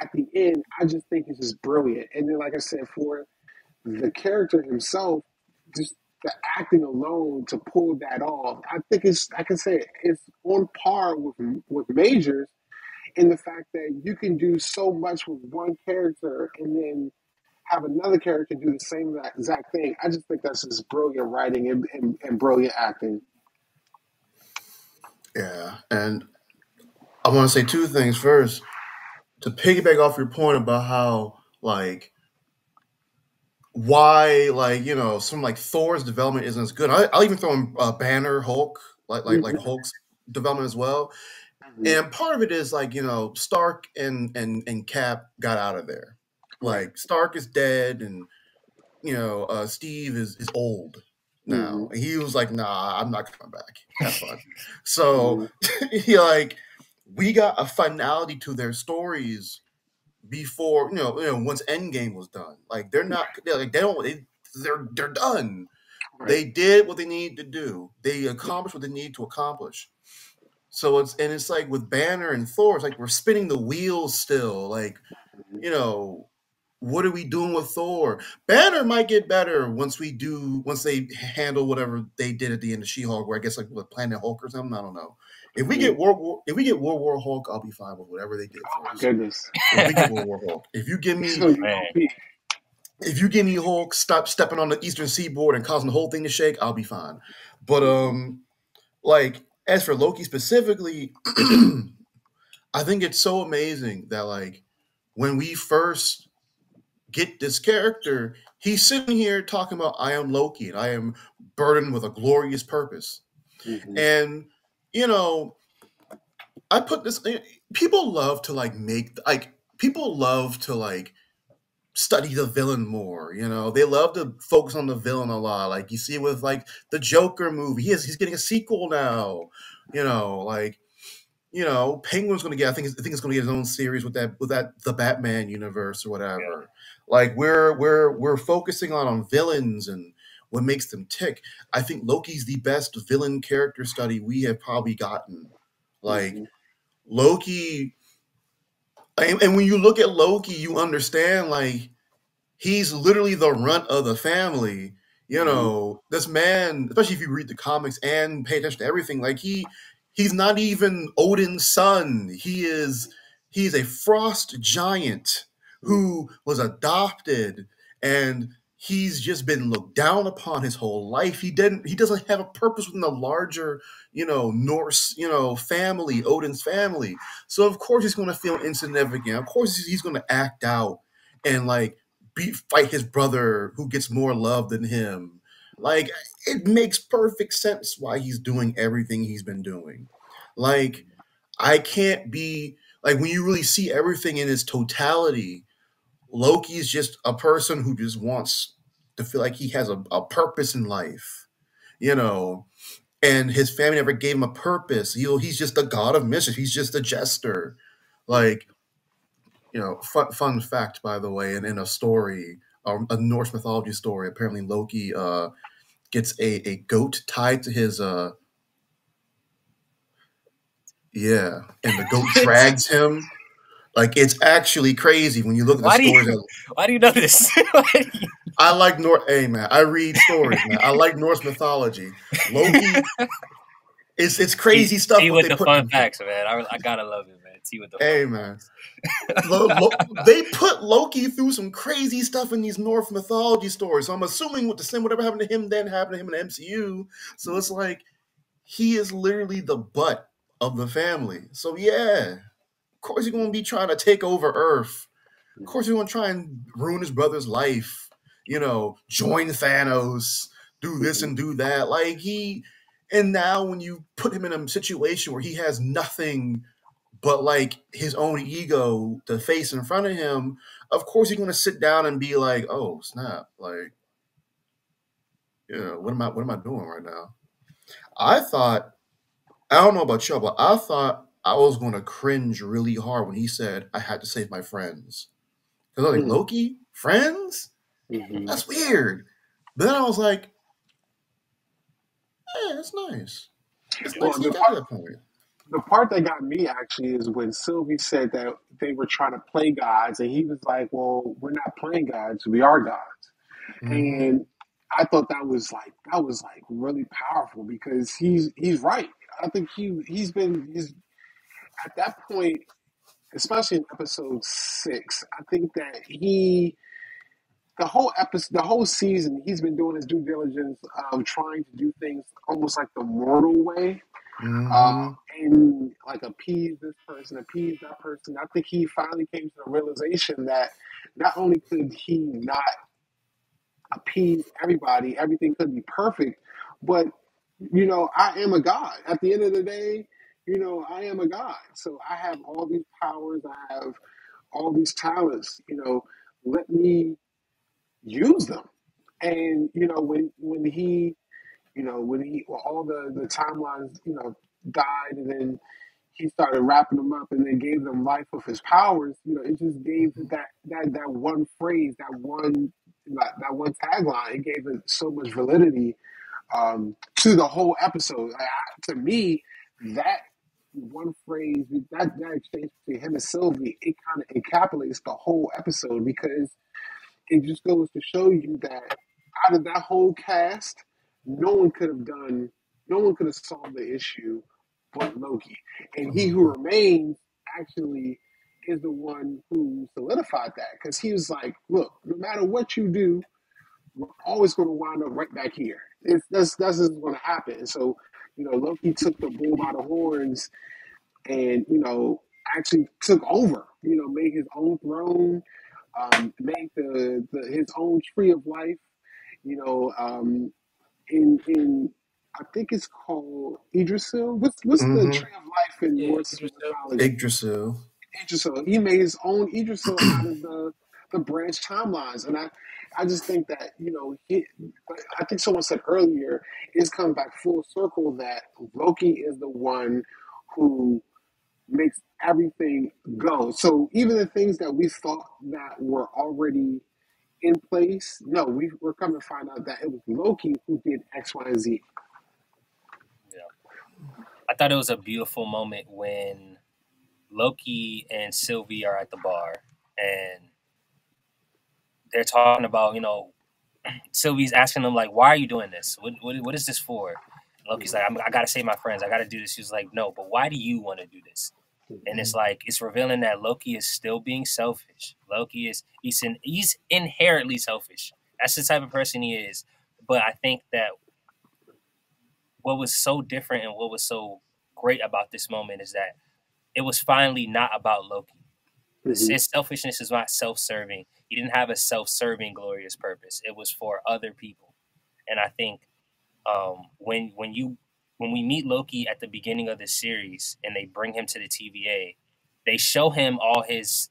at the end. I just think it's just brilliant. And then, like I said, for the character himself, just the acting alone to pull that off, I think it's I can say it's on par with Majors in the fact that you can do so much with one character and then have another character do the same exact thing. I just think that's just brilliant writing and brilliant acting.
Yeah, and I want to say two things. First, to piggyback off your point about how like why some like Thor's development isn't as good. I'll even throw in Banner, Hulk, like
Hmm.
Hulk's development as well.
Hmm.
And part of it is like Stark and Cap got out of there.
Right.
Like Stark is dead, and Steve is old
Hmm.
now. And he was like, "Nah, I'm not coming back. Have fun." So
Hmm.
he like we got a finality to their stories before once Endgame was done. Like they're not like they don't. they're done.
Right.
They did what they needed to do. They accomplished what they needed to accomplish. So it's like with Banner and Thor, it's like we're spinning the wheels still. Like,
Mhm.
you know, what are we doing with Thor? Banner might get better once they handle whatever they did at the end of She-Hulk, where I guess like with Planet Hulk or something. I don't know.
Mhm.
If we get World War Hulk, I'll be fine with whatever they did
Oh
for
my
us.
goodness.
If we get World War Hulk,
He's gonna be
Man,
OP.
if you give me Hulk, stop stepping on the Eastern Seaboard and causing the whole thing to shake, I'll be fine. But
Mhm.
like as for Loki specifically, I think it's so amazing that like when we first get this character, he's sitting here talking about I am Loki and I am burdened with a glorious purpose.
Mhm.
And you know, I put this people love to like people love to like study the villain more. You know, they love to focus on the villain a lot. Like you see with like the Joker movie, he's getting a sequel now. You know, like Penguin's going to get. I think it's going to get his own series with that the Batman universe or
yeah,
whatever. Like we're focusing on villains and what makes them tick. I think Loki's the best villain character study we have probably gotten. Like
Mhm.
Loki, and when you look at Loki, you understand like he's literally the runt of the family. You
Mhm.
know, this man, especially if you read the comics and pay attention to everything, like he's not even Odin's son. He's a frost giant who was adopted and he's just been looked down upon his whole life. He doesn't have a purpose within the larger, Norse, family, Odin's family. So of course he's gonna feel insignificant. Of course he's gonna act out and like fight his brother who gets more love than him. Like it makes perfect sense why he's doing everything he's been doing. Like I can't be like when you really see everything in its totality, Loki's just a person who just wants to feel like he has a purpose in life, you know, and his family never gave him a purpose. He's just a god of mischief. He's just a jester. Like, fun fact, by the way, and in a story, a Norse mythology story, apparently Loki gets a goat tied to his yeah, and the goat drags him. Like it's actually crazy when you look at the
why do you
stories.
why do you know this?
I like North. Hey man, I read stories, man. I like Norse mythology. Loki, it's
T,
crazy stuff what
with
they
the
put
fun
in here.
facts, man. I gotta love it, man. T with the fun
Hey man,
facts.
they put Loki through some crazy stuff in these Norse mythology stories. So I'm assuming with the same whatever happened to him then happened to him in the MCU. So it's like he is literally the butt of the family. So yeah, of course he's gonna be trying to take over Earth. Of course he's gonna try and ruin his brother's life. Join Thanos, do this
Mhm.
and do that. And now when you put him in a situation where he has nothing but like his own ego to face in front of him, of course he's gonna sit down and be like, "Oh snap! Like, what am I doing right now?" I thought I don't know about you, but I thought I was going to cringe really hard when he said I had to save my friends. Because I was like,
Mhm.
Loki? Friends?
Mhm.
That's weird. But then I was like, yeah, that's nice. It's nice
Well,
he got to that point.
the part that got me actually is when Sylvie said that they were trying to play gods, and he was like, "Well, we're not playing gods; we are gods."
Mm-hmm.
And I thought that was like really powerful because he's right. I think he's at that point, especially in episode 6. I think that the whole season, he's been doing his due diligence of trying to do things almost like the mortal way, uh,
Mm-hmm.
and like appease this person, appease that person. I think he finally came to the realization that not only could he not appease everybody, everything could be perfect, but I am a god. At the end of the day, I am a god. So I have all these powers, I have all these talents, let me use them. And when all the timelines, died, and then he started wrapping them up and then gave them life of his powers, it just gave that one phrase, that one. that one tagline, it gave it so much validity to the whole episode. To me, that one phrase, that exchange between him and Sylvie, it kind of encapsulates the whole episode because it just goes to show you that out of that whole cast, no one could have done, no one could have solved the issue but Loki. And he who
Mhm.
remains actually is the one who solidified that because he was like, look, no matter what you do, we're always going to wind up right back here. That's just going to happen. And so, Loki took the bull by the horns and, actually took over, made his own throne, made his own tree of life, you know, in I think it's called Idrisil. What's the
Mhm.
tree of life in
Yeah,
Norse
Idris Elba.
mythology?
Yggdrasil.
Idrisil. He made his own Idrisil out of the branch timelines, and I just think that I think someone said earlier it's come back full circle that Loki is the one who makes everything go. So even the things that we thought that were already in place, no, we're coming to find out that it was Loki who did X, Y, and Z.
Yeah. I thought it was a beautiful moment when Loki and Sylvie are at the bar and they're talking about, Sylvie's asking them, like, why are you doing this? What is this for? And Loki's like, I got to save my friends. I got to do this. She's like, no, but why do you want to do this? And it's like, it's revealing that Loki is still being selfish. Loki is, he's inherently selfish. That's the type of person he is. But I think that what was so different and what was so great about this moment is that it was finally not about Loki.
Mm-hmm.
His selfishness is not self-serving. He didn't have a self-serving glorious purpose. It was for other people. And I think when we meet Loki at the beginning of this series and they bring him to the TVA, they show him all his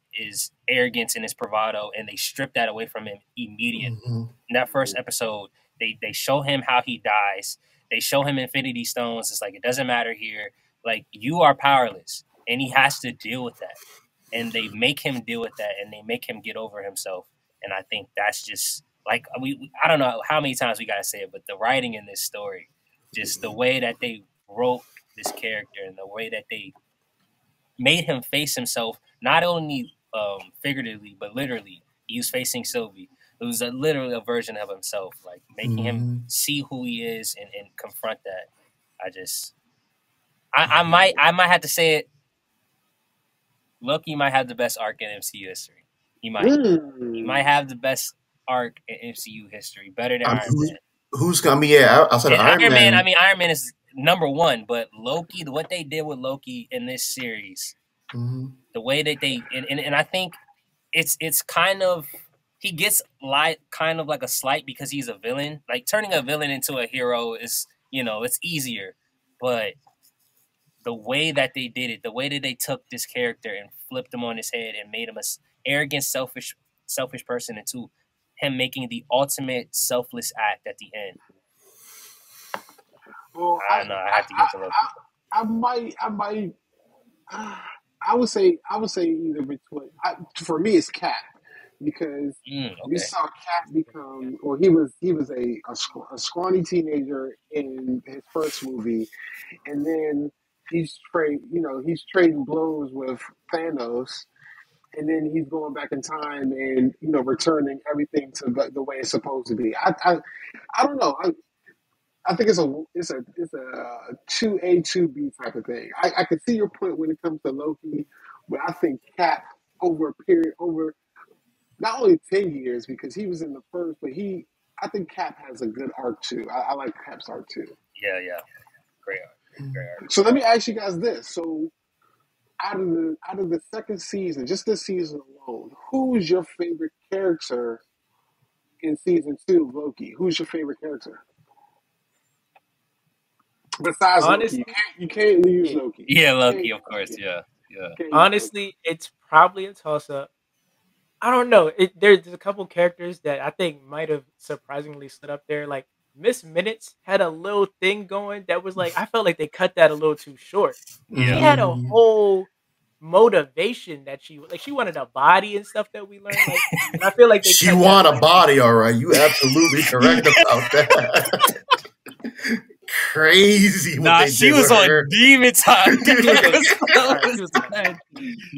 arrogance and his bravado, and they strip that away from him immediately.
Mhm.
In that first episode, they show him how he dies. They show him Infinity Stones. It's like it doesn't matter here. Like you are powerless, and he has to deal with that. And they make him deal with that, and they make him get over himself. And I think that's just like I don't know how many times we gotta say it, but the writing in this story, just the way that they wrote this character and the way that they made him face himself, not only figuratively but literally. He was facing Sylvie. It was literally a version of himself, like making him
Mhm.
see who he is and confront that. I just, I might have to say it. Loki might have the best arc in MCU history. He might. He
Mm.
might have the best arc in MCU history, better than
I mean,
Iron Man.
who's gonna be? Yeah, outside of
And
Iron
Iron Man, I
Man.
mean, Iron Man is number one, but Loki, what they did with Loki in this series,
Mhm.
the way that they, and I think it's kind of he gets kind of like a slight because he's a villain. Like turning a villain into a hero is it's easier, but the way that they did it, the way that they took this character and flipped him on his head and made him a arrogant, selfish person into him making the ultimate selfless act at the end.
Well,
I don't know. I have to give it to Loki.
I might. I would say either between. For me, it's Cap because we
Okay.
saw Cap become, or he was a scrawny teenager in his first movie, and then he's trading blows with Thanos, and then he's going back in time and returning everything to the way it's supposed to be. I don't know. I think it's a 2A 2B type of thing. I can see your point when it comes to Loki, but I think Cap over a period over not only 10 years because he was in the first, but I think Cap has a good arc too. I like Cap's arc too.
Yeah, yeah. Great art. Great art.
So let me ask you guys this: so out of the second season, just this season alone, who's your favorite character in season two of Loki? Who's your favorite character besides Loki? You
Honestly,
can't you can't use
yeah.
Loki.
Yeah,
You can't
Loki,
use
of course.
Loki.
Yeah, yeah.
You can't use Loki.
Honestly, it's probably a toss up. I don't know. There's a couple characters that I think might have surprisingly stood up there. Like Miss Minutes had a little thing going that was like I felt like they cut that a little too short. She
Yeah.
had a
Mhm.
whole motivation that she wanted a body and stuff that we learned. Like, and I feel like they
She
cut that
want a
last
body, all right. You absolutely correct about that. Crazy what
Nah,
they
she
did
was
with
on
her.
demon time.
She was
That
on.
was,
All
that
right, she
was
was on.
bad.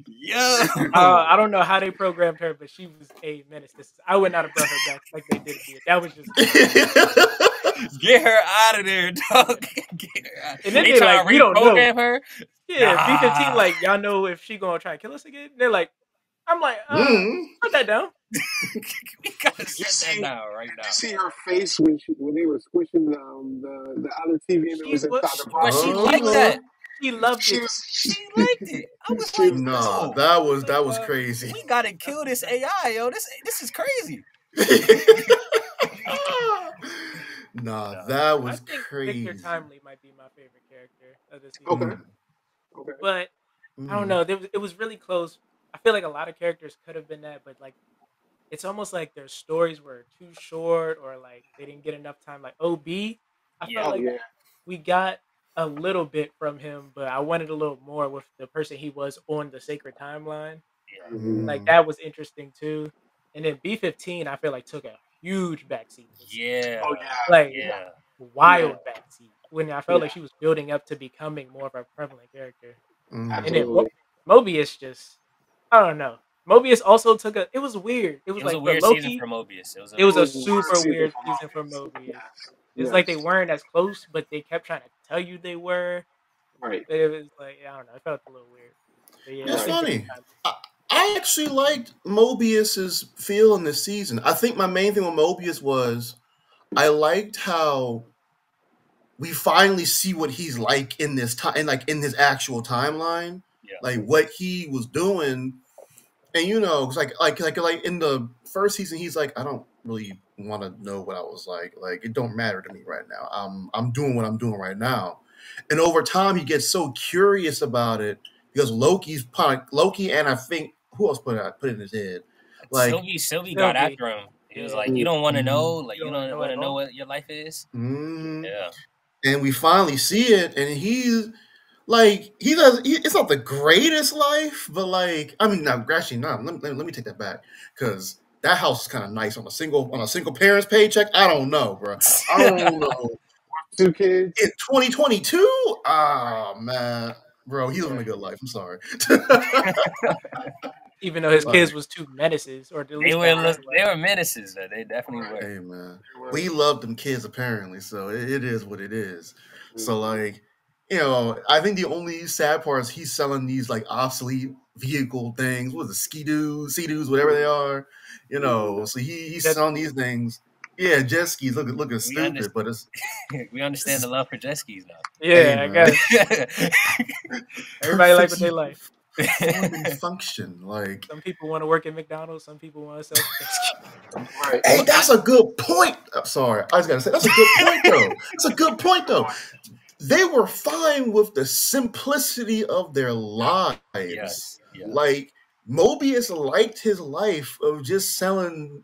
Yo.
I don't know how they programmed her, but she was a menace. I would not have brought her back like they did at the end. That was just crazy.
Get her out of there, dog. Get her out.
And then
They
they
trying
like,
to
we don't know.
reprogram her.
Yeah, B-15,
Nah.
like, y'all know if she gonna try and kill us again? They're like, I'm like,
Mm.
put that down.
We gotta
Did you
shut that
see?
down right
Did
now.
you see her face when they were squishing the other TV that
She
was
was,
inside the
But
box?
she
she
liked
was,
Uh-huh.
that.
she loved
She
it.
was
She liked it. I was
she
like,
was
No,
yo,
that was crazy.
we gotta
That's
kill
what's
this
up.
AI, yo. This is crazy.
Nah,
No.
that
I
was
think Victor
crazy.
Timely might be my favorite character of the season.
okay.
Mm.
Okay.
But I don't
Mm.
know. It was really close. I feel like a lot of characters could have been that, but like it's almost like their stories were too short or like they didn't get enough time. Like OB, I felt
Yeah.
Oh
like
yeah.
we got a little bit from him, but I wanted a little more with the person he was on the sacred timeline.
Yeah.
Hmm.
Like
Mm.
that was interesting too. And then B-15, I feel like took a huge backseat this season.
Yeah.
Oh
Like
yeah.
Yeah.
Yeah.
wild backseat. When I felt
Yeah.
like she was building up to becoming more of a prevalent character. And
Mm.
then
Absolutely.
Mobius just I don't know. Mobius also took a it was weird. It
It
was
was a
like for
weird season
Loki,
for Mobius. It was a
it was
It
a
was one
super
season
weird
for
season for
Morbius.
Mobius.
Yes.
It's like they
Yes.
weren't as close, but they kept trying to tell you they were.
Right.
But it was like I don't know. It felt a little weird. But yeah, I
It's
Right.
think Victor
funny.
Timely.
I actually liked Mobius's feel in this season. I think my main thing with Mobius was I liked how we finally see what he's like in this time, and like in his actual timeline,
yeah.
like what he was doing. And it's like in the first season, he's like, I don't really want to know what I was like. Like it don't matter to me right now. I'm doing what I'm doing right now. And over time, he gets so curious about it because Loki, and I think who else put it in his head, like.
Sylvie got
Sylvie.
after him. He was
Yeah.
like, "You don't want to know,
Mm,
like
You
you
don't want to
don't
know
want
at
to know
all.
what your life is."
mm.
Yeah.
And we finally see it, and he's like he does. It's not the greatest life, but like I mean, no, actually, no. Let me take that back because that house is kind of nice on a single parent's paycheck. I don't know, bro. I don't know.
2 kids.
In 2022, ah man, bro, he living a
Right.
good life. I'm sorry.
Even though his
Like,
kids was two menaces, or at
They
least
were
that looked
they
like.
were menaces. Though. They definitely
Right.
were.
hey man,
They were.
we love them kids apparently, so it is what it is. So
Mhm.
like, I think the only sad part is he's selling these like obsolete vehicle things. What is it, ski-doos, whatever they are.
Mhm.
So he's
Jet
selling
skis.
these things. Yeah, jet skis looking
We
stupid,
understand.
but it's
We understand the love for jet skis
hey
Yeah, I
man,
guess
now.
everybody like what
perfect
they like.
form and function. Like,
Some people want to work at McDonald's. Some people want to sell jet skis.
Right.
hey,
But
that's a good point. I'm sorry, I was gonna say that's a good point though. That's a good point
Good
though.
point.
They were fine with the simplicity of their lives.
yes, yeah,
Like Mobius liked his life of just selling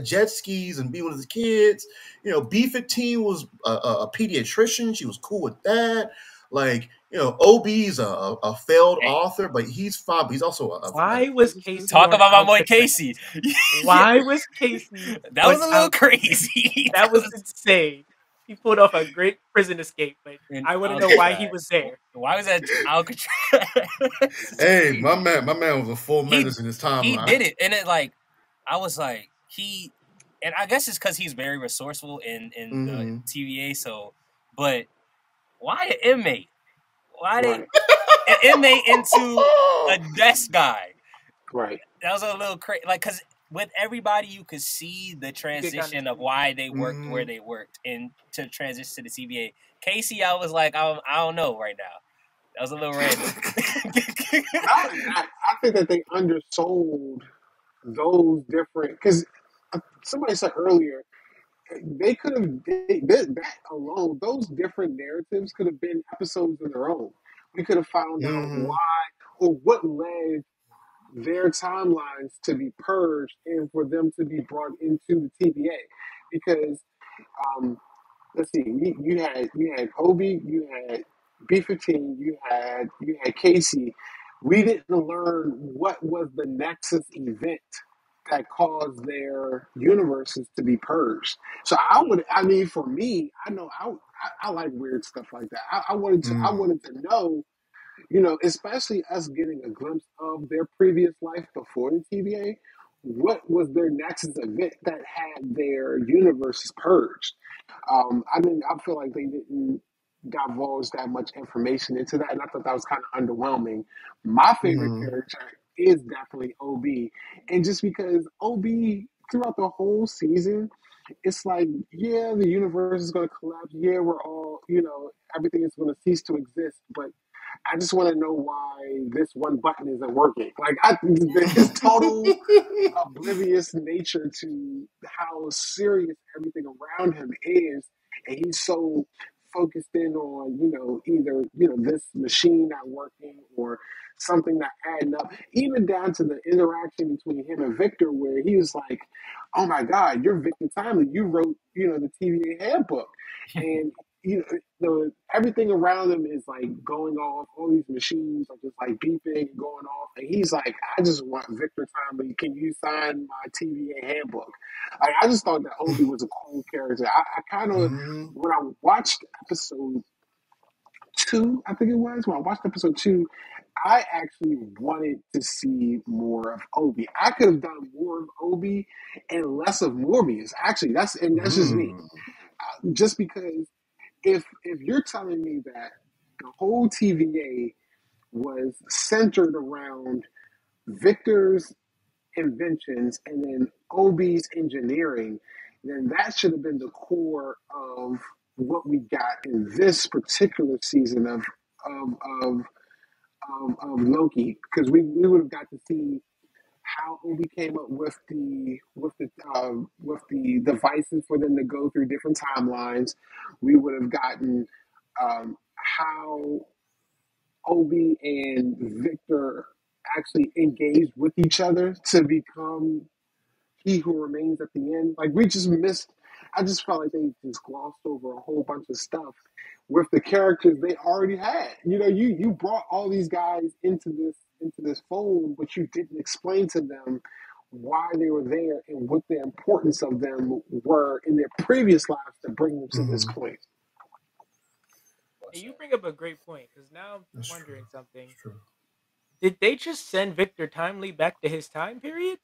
jet skis and being with his kids. B-15 was a pediatrician. She was cool with that. Like, OB's a failed
Hey,
author, but he's fine. But he's also a
Why was
physicist.
Casey
talk
on
about my boy
Alcatraz?
Casey. Yeah,
Why was Casey
that
on
was a little
Alcatraz?
crazy.
That
That
was
was
insane. He pulled off a great prison escape, but
in
I want to know why he
Alcatraz.
was there.
Why was that Alcatraz? It's
Hey,
crazy.
my man was a full
He
menace in his
he
timeline.
did it, and it like I was like and I guess it's because he's very resourceful in the
Hmm.
TVA. So, but why an inmate? Why they
Right.
an inmate into a desk guy?
Right.
That was a little crazy. Like, cause with everybody, you could see the
You could kind of
transition of
see.
why they worked where
Hmm.
they worked, and to transition to the CBA. Casey, I was like, I don't know right now. That was a little random.
Not only that, I think that they undersold those different because somebody said earlier they could have that alone those different narratives could have been episodes in their own. We could have found out
Hmm.
why or what led their timelines to be purged and for them to be brought into the TVA because um, let's see, you had Hobie, you had B-15, you had Casey. we didn't learn what was the nexus event that caused their universes to be purged. So I mean, for me, I know I like weird stuff like that. I
Mm.
wanted to know, especially us getting a glimpse of their previous life before the TVA. What was their nexus event that had their universes purged? I feel like they didn't divulge that much information into that, and I thought that was kind of underwhelming. My favorite
Mm.
character is definitely OB, and just because OB throughout the whole season, it's like, yeah, the universe is going to collapse. Yeah, we're all, everything is going to cease to exist, but I just want to know why this one button isn't working. Like his total oblivious nature to how serious everything around him is, and he's so focused in on either this machine not working or something not adding up, even down to the interaction between him and Victor, where he was like, "Oh my God, you're Victor Timely. You wrote the TVA handbook," and everything around him is like going off. All these machines are just like beeping and going off, and he's like, "I just want Victor Timely. Can you sign my TVA handbook?" Like, I just thought that Obi was a cool character. I kind of
Mm.
when I watched episode two, I think it was when I watched episode two, I actually wanted to see more of Obi. I could have done more of Obi and less of Morbius. Actually, that's just me.
Mm.
Just because if you're telling me that the whole TVA was centered around Victor's inventions and then Obi's engineering, then that should have been the core of what we got in this particular season of of of Loki, because we would have got to see how Obi came up with the devices for them to go through different timelines. We would have gotten how Obi and Victor actually engaged with each other to become he who remains at the end. Like we just missed. I just felt like they just glossed over a whole bunch of stuff with the characters they already had. You brought all these guys into this fold, but you didn't explain to them why they were there and what the importance of them were in their previous lives to bring them to this
Mm.
point.
And
What's
you
up?
bring up a great point because now I'm
That's true.
wondering something.
That's true.
Did they just send Victor Timely back to his time period?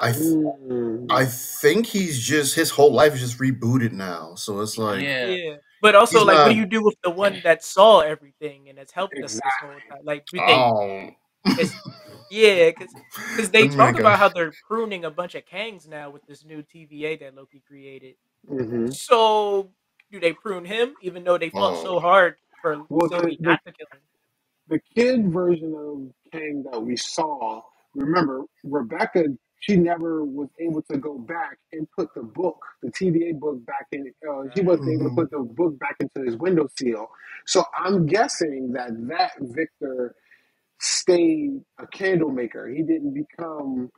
I th- I
Mm.
think he's just his whole life is just rebooted now. So it's like
Yeah.
Yeah. But also,
he's
like, what do
not.
you do with the one that saw everything and has helped us this whole
Exactly.
time? Like, do they?
Oh,
It's yeah, because they
let me
talk
make a.
about how they're pruning a bunch of Kangs now with this new TVA that Loki created.
Hmm.
So, do they prune him, even though they fought
Oh.
so hard for
Well,
Sylvie
the
not to kill him?
kid version of Kang that we saw, remember, Rebecca, she never was able to go back and put the book, the TVA book, back in. She
Right.
wasn't able to
Hmm.
put the book back into his window seal. So I'm guessing that Victor stayed a candle maker. He didn't become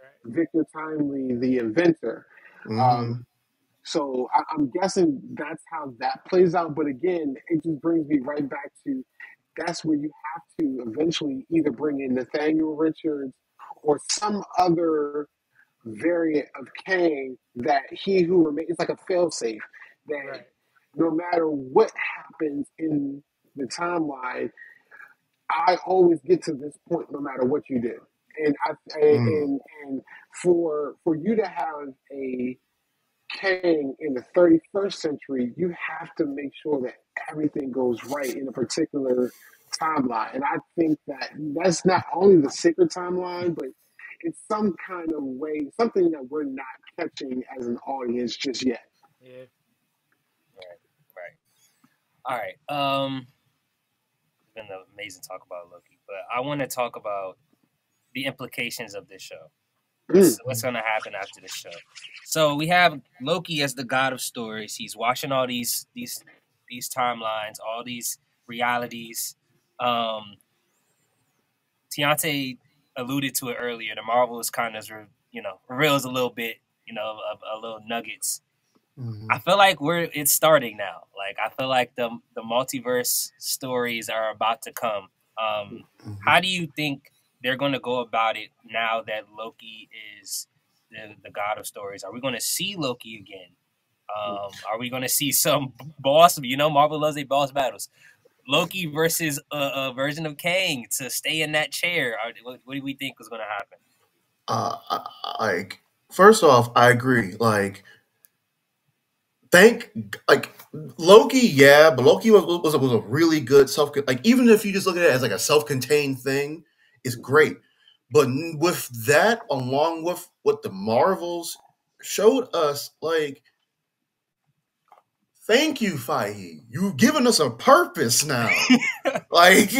Right.
Victor Timely, the inventor. Um,
Hmm.
so I'm guessing that's how that plays out. But again, it just brings me right back to that's where you have to eventually either bring in Nathaniel Richards or some other variant of Kang that he who remains. It's like a failsafe that
Right.
no matter what happens in the timeline, I always get to this point no matter what you do. And
Mm.
and for you to have a Kang in the 31st century, you have to make sure that everything goes right in a particular timeline. And I think that that's not only the sacred timeline, but it's some kind of way, something that we're not catching as an audience just yet.
Yeah.
Right. Right. All right. It's been an amazing talk about Loki, but I want to talk about the implications of this show.
Mm,
What's going to happen after the show? So we have Loki as the god of stories. He's watching all these timelines, all these realities. Um, Tiante alluded to it earlier. The Marvel is kind of reveals a little bit, of a little nuggets. I
Hmm.
feel like it's starting now. Like I feel like the multiverse stories are about to come. How do you think they're going to go about it now that Loki is the god of stories? Are we going to see Loki again? Are we going to see some boss? You know, Marvel loves their boss battles. Loki versus a version of Kang to stay in that chair. What do we think is going to happen?
Like, first off, I agree. Like, thank like Loki, yeah, but Loki was a really good like, even if you just look at it as like a self contained thing, it's great. But with that, along with what the Marvels showed us, like, thank you, Faihi. You've given us a purpose now. Like,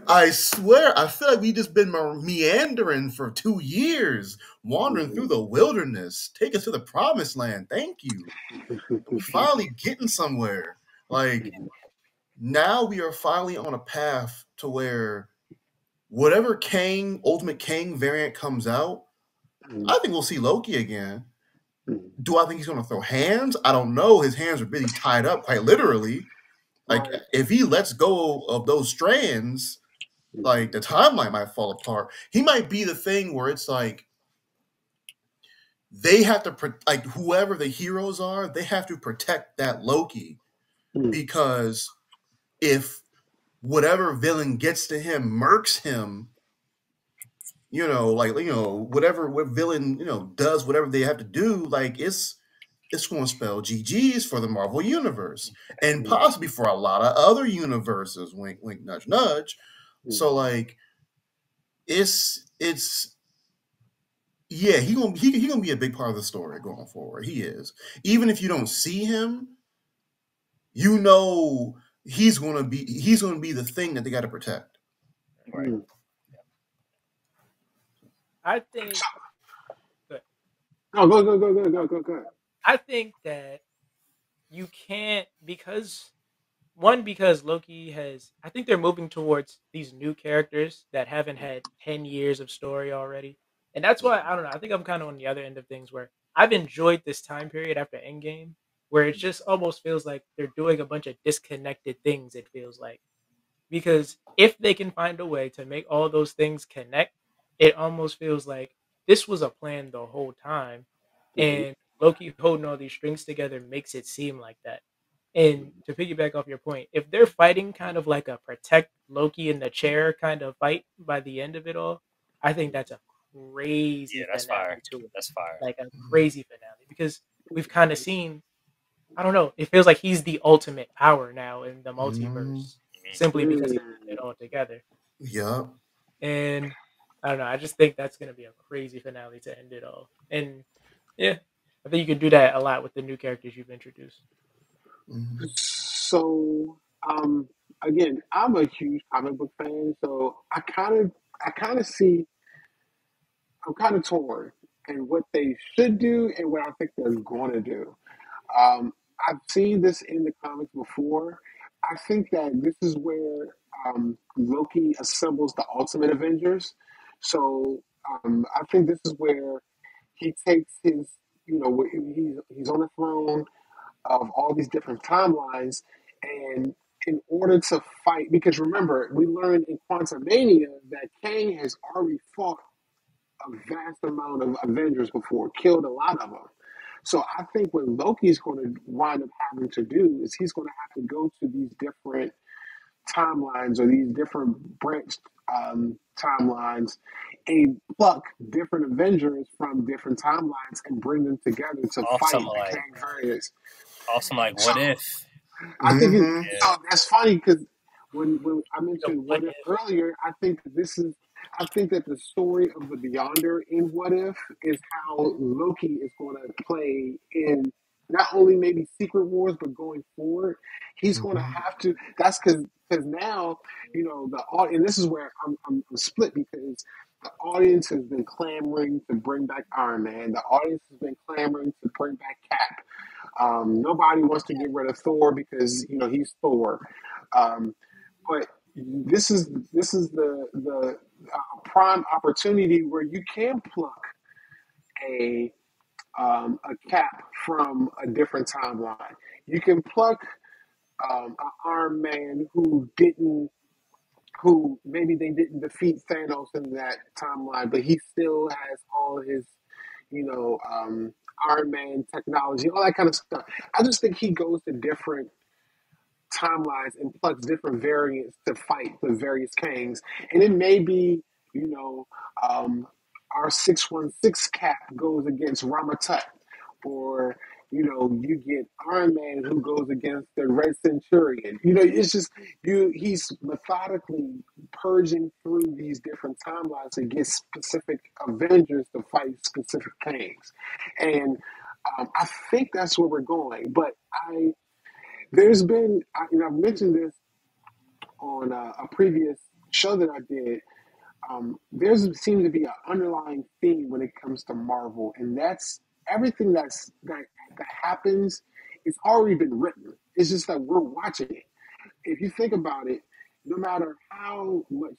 I swear, I feel like we just been meandering for 2 years, wandering through the wilderness. Take us to the promised land. Thank you. We finally getting somewhere. Like, now we are finally on a path to where whatever Kang, Ultimate Kang variant comes out, I think we'll see Loki again. Do I think he's going to throw hands? I don't know. His hands are really tied up, quite literally. Like,
Right.
if he lets go of those strands, like, the timeline might fall apart. He might be the thing where it's like they have to like, whoever the heroes are, they have to protect that Loki, because if whatever villain gets to him, murks him, whatever what villain, does whatever they have to do, like, it's going to spell GG's for the Marvel universe, and possibly for a lot of other universes. Wink, wink, nudge, nudge. So, like, it's yeah, he gonna be a big part of the story going forward. He is. Even if you don't see him, you know he's gonna be the thing that they got to protect.
Right.
I think. But
No, go.
I think that you can't because Loki has. I think they're moving towards these new characters that haven't had 10 years of story already, and that's why I don't know. I think I'm kind of on the other end of things where I've enjoyed this time period after Endgame, where it just almost feels like they're doing a bunch of disconnected things. It feels like because if they can find a way to make all those things connect, it almost feels like this was a plan the whole time, and Loki holding all these strings together makes it seem like that. And to piggyback off your point, if they're fighting kind of like a protect Loki in the chair kind of fight by the end of it all, I think that's a
Yeah,
crazy
that's fire.
finale to it.
That's fire.
Like a crazy finale because we've kind of seen, I don't know, it feels like he's the ultimate power now in the
Mm,
multiverse simply because he put it all together.
yeah.
And I don't know, I just think that's going to be a crazy finale to end it all. And yeah, I think you can do that a lot with the new characters you've introduced.
Mhm.
So, um, again, I'm a huge comic book fan, so I kind of see, I'm kind of torn in what they should do and what I think they're going to do. Um, I've seen this in the comics before. I think that this is where Loki assembles the Ultimate Avengers. So, I think this is where he takes his, he's on the throne of all these different timelines, and in order to fight, because remember, we learned in Quantumania that Kang has already fought a vast amount of Avengers before, killed a lot of them. So I think what Loki's going to wind up having to do is he's going to have to go to these different timelines or these different branched timelines and pluck different Avengers from different timelines and bring them together to fight
Awesome,
the
like
Kang variants.
awesome, like
So
what if?
I think
Hmm.
Yeah,
that's funny because when I
So
mentioned
what
What If
if
earlier, I think that the story of the Beyonder in What If is how Loki is going to play in not only maybe Secret Wars but going forward. He's going to
Hmm.
have to. That's because now the audience. And this is where I'm split because the audience has been clamoring to bring back Iron Man. The audience has been clamoring to bring back Cap. Nobody wants to get rid of Thor because he's Thor. Um, but this is the prime opportunity where you can pluck a a Cap from a different timeline. You can pluck an Iron Man who didn't who maybe they didn't defeat Thanos in that timeline, but he still has all his, you know, Iron Man technology, all that kind of stuff. I just think he goes to different timelines and plugs different variants to fight the various Kangs. And it may be, you know, our 616 cap goes against Ramatut, or, you know, you get Iron Man who goes against the Red Centurion. You know, it's just he's methodically purging through these different timelines to get specific Avengers to fight specific Kangs. And I think that's where we're going. But there's been, you know, I've mentioned this on a previous show that I did. There's seems to be an underlying theme when it comes to Marvel, and that's everything that happens. It's already been written. It's just that we're watching it. If you think about it, no matter how much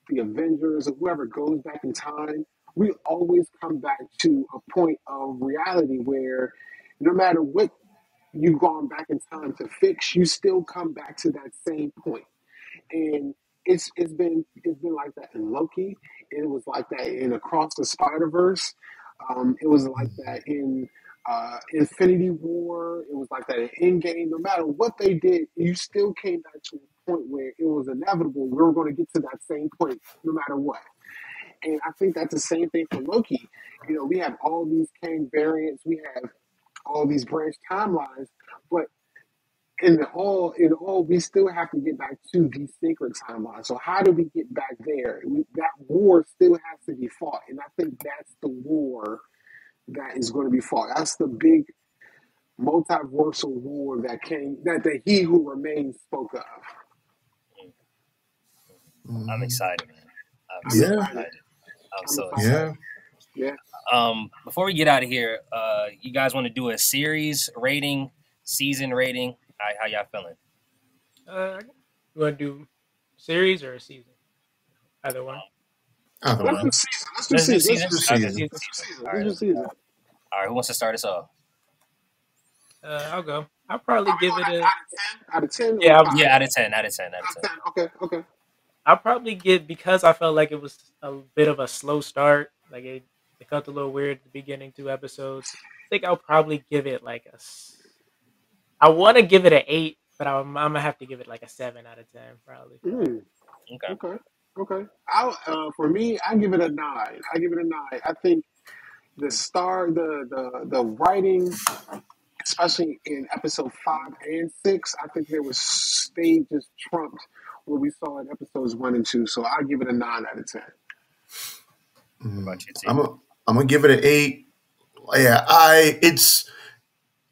the Avengers or whoever goes back in time, we always come back to a point of reality where no matter what you've gone back in time to fix, you still come back to that same point. And it's been like that in Loki. It was like that in Across the Spider Verse. It was like that in Infinity War. It was like that in Endgame. No matter what they did, you still came back to a point where it was inevitable. We were going to get to that same point, no matter what. And I think that's the same thing for Loki. You know, we have all these Kang variants. We have all these branch timelines, but in all, we still have to get back to the sacred timeline. So how do we get back there? That war still has to be fought, and I think that's the war that is going to be fought. That's the big multiversal war that the He Who Remains spoke of.
I'm
Mhm.
excited, man. I'm
I'm
so
Yeah,
excited.
excited. I'm
I'm
so
excited.
excited.
yeah.
Yeah.
Before we get out of here, you guys want to do a series rating, season rating? How y'all feeling?
You want to do series or a season? Either one.
Either
Let's do
one.
season. Let's do
Let's do
season. Let's
season.
do
This
Okay.
season.
season.
Season.
Let's do season.
All
Let's
right.
do season.
All right. Who wants to start us off?
I'll go. I'll
Are
probably
we
give
going
it a.
out of 10 or
Yeah, I was
5?
gonna
Yeah, out
say.
of 10. Out of 10. Out of
Out of
10.
10. Okay. Okay.
I'll probably give because I felt like it was a bit of a slow start. Like it felt a little weird at the beginning 2 episodes. I think I'll probably give it like I want to give it an 8, but I'm gonna have to give it like a 7 out of 10 probably.
Mm,
Okay.
okay. Okay. For me, I give it a 9. I give it a 9. I think the writing, especially in episode 5 and 6, I think they just trumped what we saw in episodes 1 and 2. So I give it a 9 out of 10.
What
Mm.
about you, T?
I'm a, I'm gonna give it an 8. Yeah, it's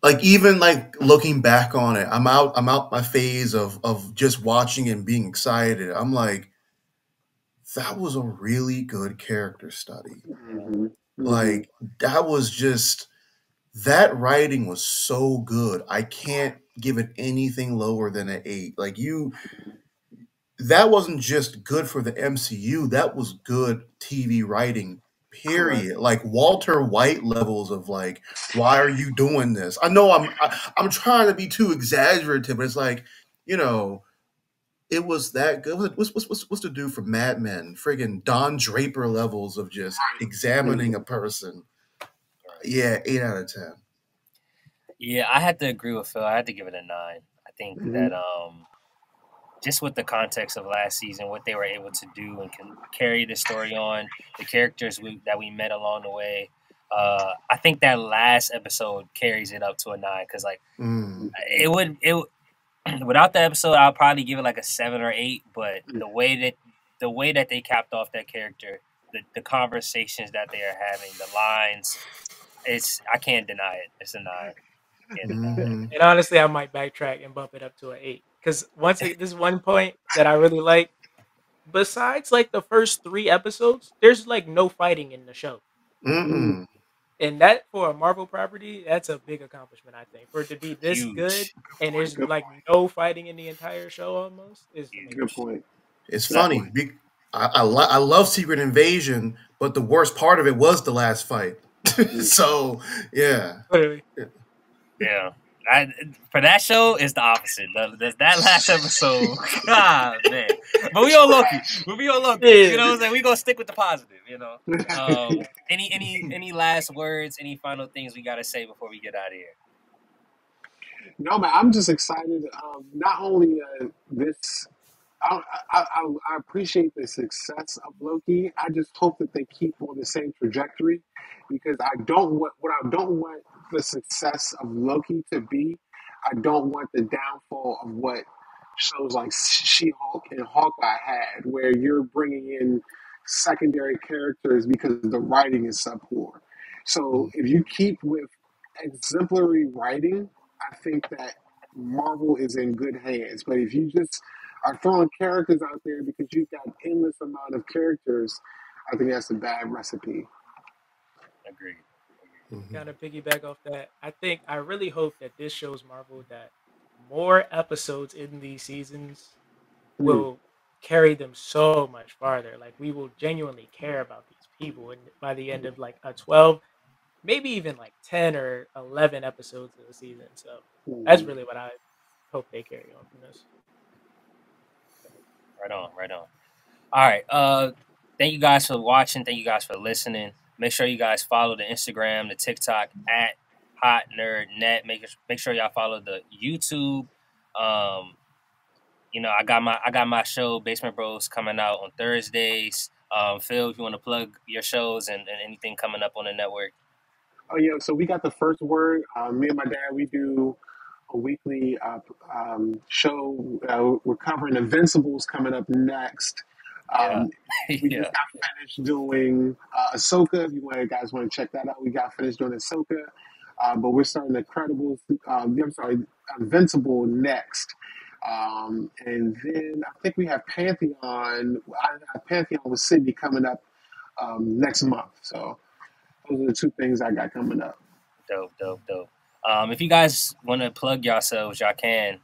like even like looking back on it, I'm out my phase of just watching and being excited. I'm like, that was a really good character study.
Hmm. Hmm.
Like that was just that writing was so good. I can't give it anything lower than an 8. Like you that wasn't just good for the MCU, that was good TV writing,
Correct.
period. Like Walter White levels of like, why are you doing this? I know I'm trying to be too exaggerative, but it's like, you know, it was that good. What's the dude from Mad Men? Friggin' Don Draper levels of just examining a
Hmm.
person.
All right.
Yeah, 8 out of 10.
Yeah, I had to agree with Phil. I had to give it a 9. I think that
Hmm.
just with the context of last season, what they were able to do and can carry the story on, the characters that we met along the way. I think that last episode carries it up to a 9 because like
Mm,
it without the episode, I'll probably give it like a 7 or 8. But the way that they capped off that character, the conversations that they are having, the lines, it's I can't deny it. It's a 9. Can't deny
hmm
And honestly, I might backtrack and bump it up to an 8 because this one point that I really like. Besides like the first 3 episodes, there's like no fighting in the show.
Hmm.
Mm-mm.
And that for a Marvel property, that's a big accomplishment, I think. For it to be this good
huge,
and there's
Good
like
point.
no fighting in the entire show almost is
Good
amazing.
huge.
point.
It's
Good
I,
funny.
point.
I love Secret Invasion, but the worst part of it was the last fight.
Mm.
So yeah,
Literally.
yeah, For that show, it's the opposite. That last episode, God man. But we on Loki. We on Loki. You know what I'm saying? We gonna stick with the positive. You know. Any last words? Any final things we gotta say before we get out of here?
No, man, I'm just excited. Not only this, I, I appreciate the success of Loki. I just hope that they keep on the same trajectory, because I don't want what I don't want the success of Loki to be. I don't want the downfall of what shows like She-Hulk and Hawkeye had, where you're bringing in secondary characters because the writing is subpar. So if you keep with exemplary writing, I think that Marvel is in good hands. But if you just are throwing characters out there because you've got endless amount of characters, I think that's a bad recipe.
Agreed.
Kind of piggyback off that. I really hope that this shows Marvel that more episodes in these seasons
Hmm.
will carry them so much farther. Like we will genuinely care about these people, and by the end of like a 12, maybe even like 10 or 11 episodes of the season. So that's
Hmm.
really what I hope they carry on from this.
Right on. Right on. All right. Thank you guys for watching. Thank you guys for listening. Make sure you guys follow the Instagram, the TikTok at Hot Nerd Net. Make sure y'all follow the YouTube. Um, I got my show Basement Bros coming out on Thursdays. Phil, if you want to plug your shows and anything coming up on the network.
Oh yeah, so we got the first word. Me and my dad, we do a weekly show. We're covering Invincibles coming up next.
Yeah,
Um, we just
yeah,
got finished doing Ahsoka. If guys want to check that out, we got finished doing Ahsoka. But we're starting Incredibles. I'm sorry, Invincible next. And then I think we have Pantheon. I have Pantheon with Sydney coming up next month. So those are the two things I got coming up.
dope. If you guys want to plug yourselves, y'all can.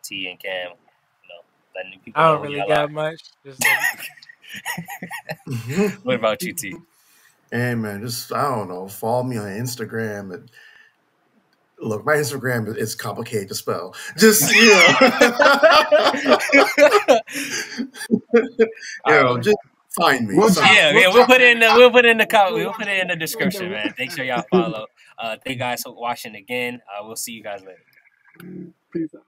T and Cam, letting people
I
know
don't
who
really
y'all are.
got much. Just like
What about you, T?
Hey man, just I don't know. Follow me on Instagram. And look, my Instagram is complicated to spell. Just
All right.
just find me.
We'll
Find
drop
Yeah,
we'll
yeah,
drop it in the
we'll put it in the description,
comment.
man. Make sure y'all follow. Thank you guys for watching again. We'll see you guys later.
Peace out.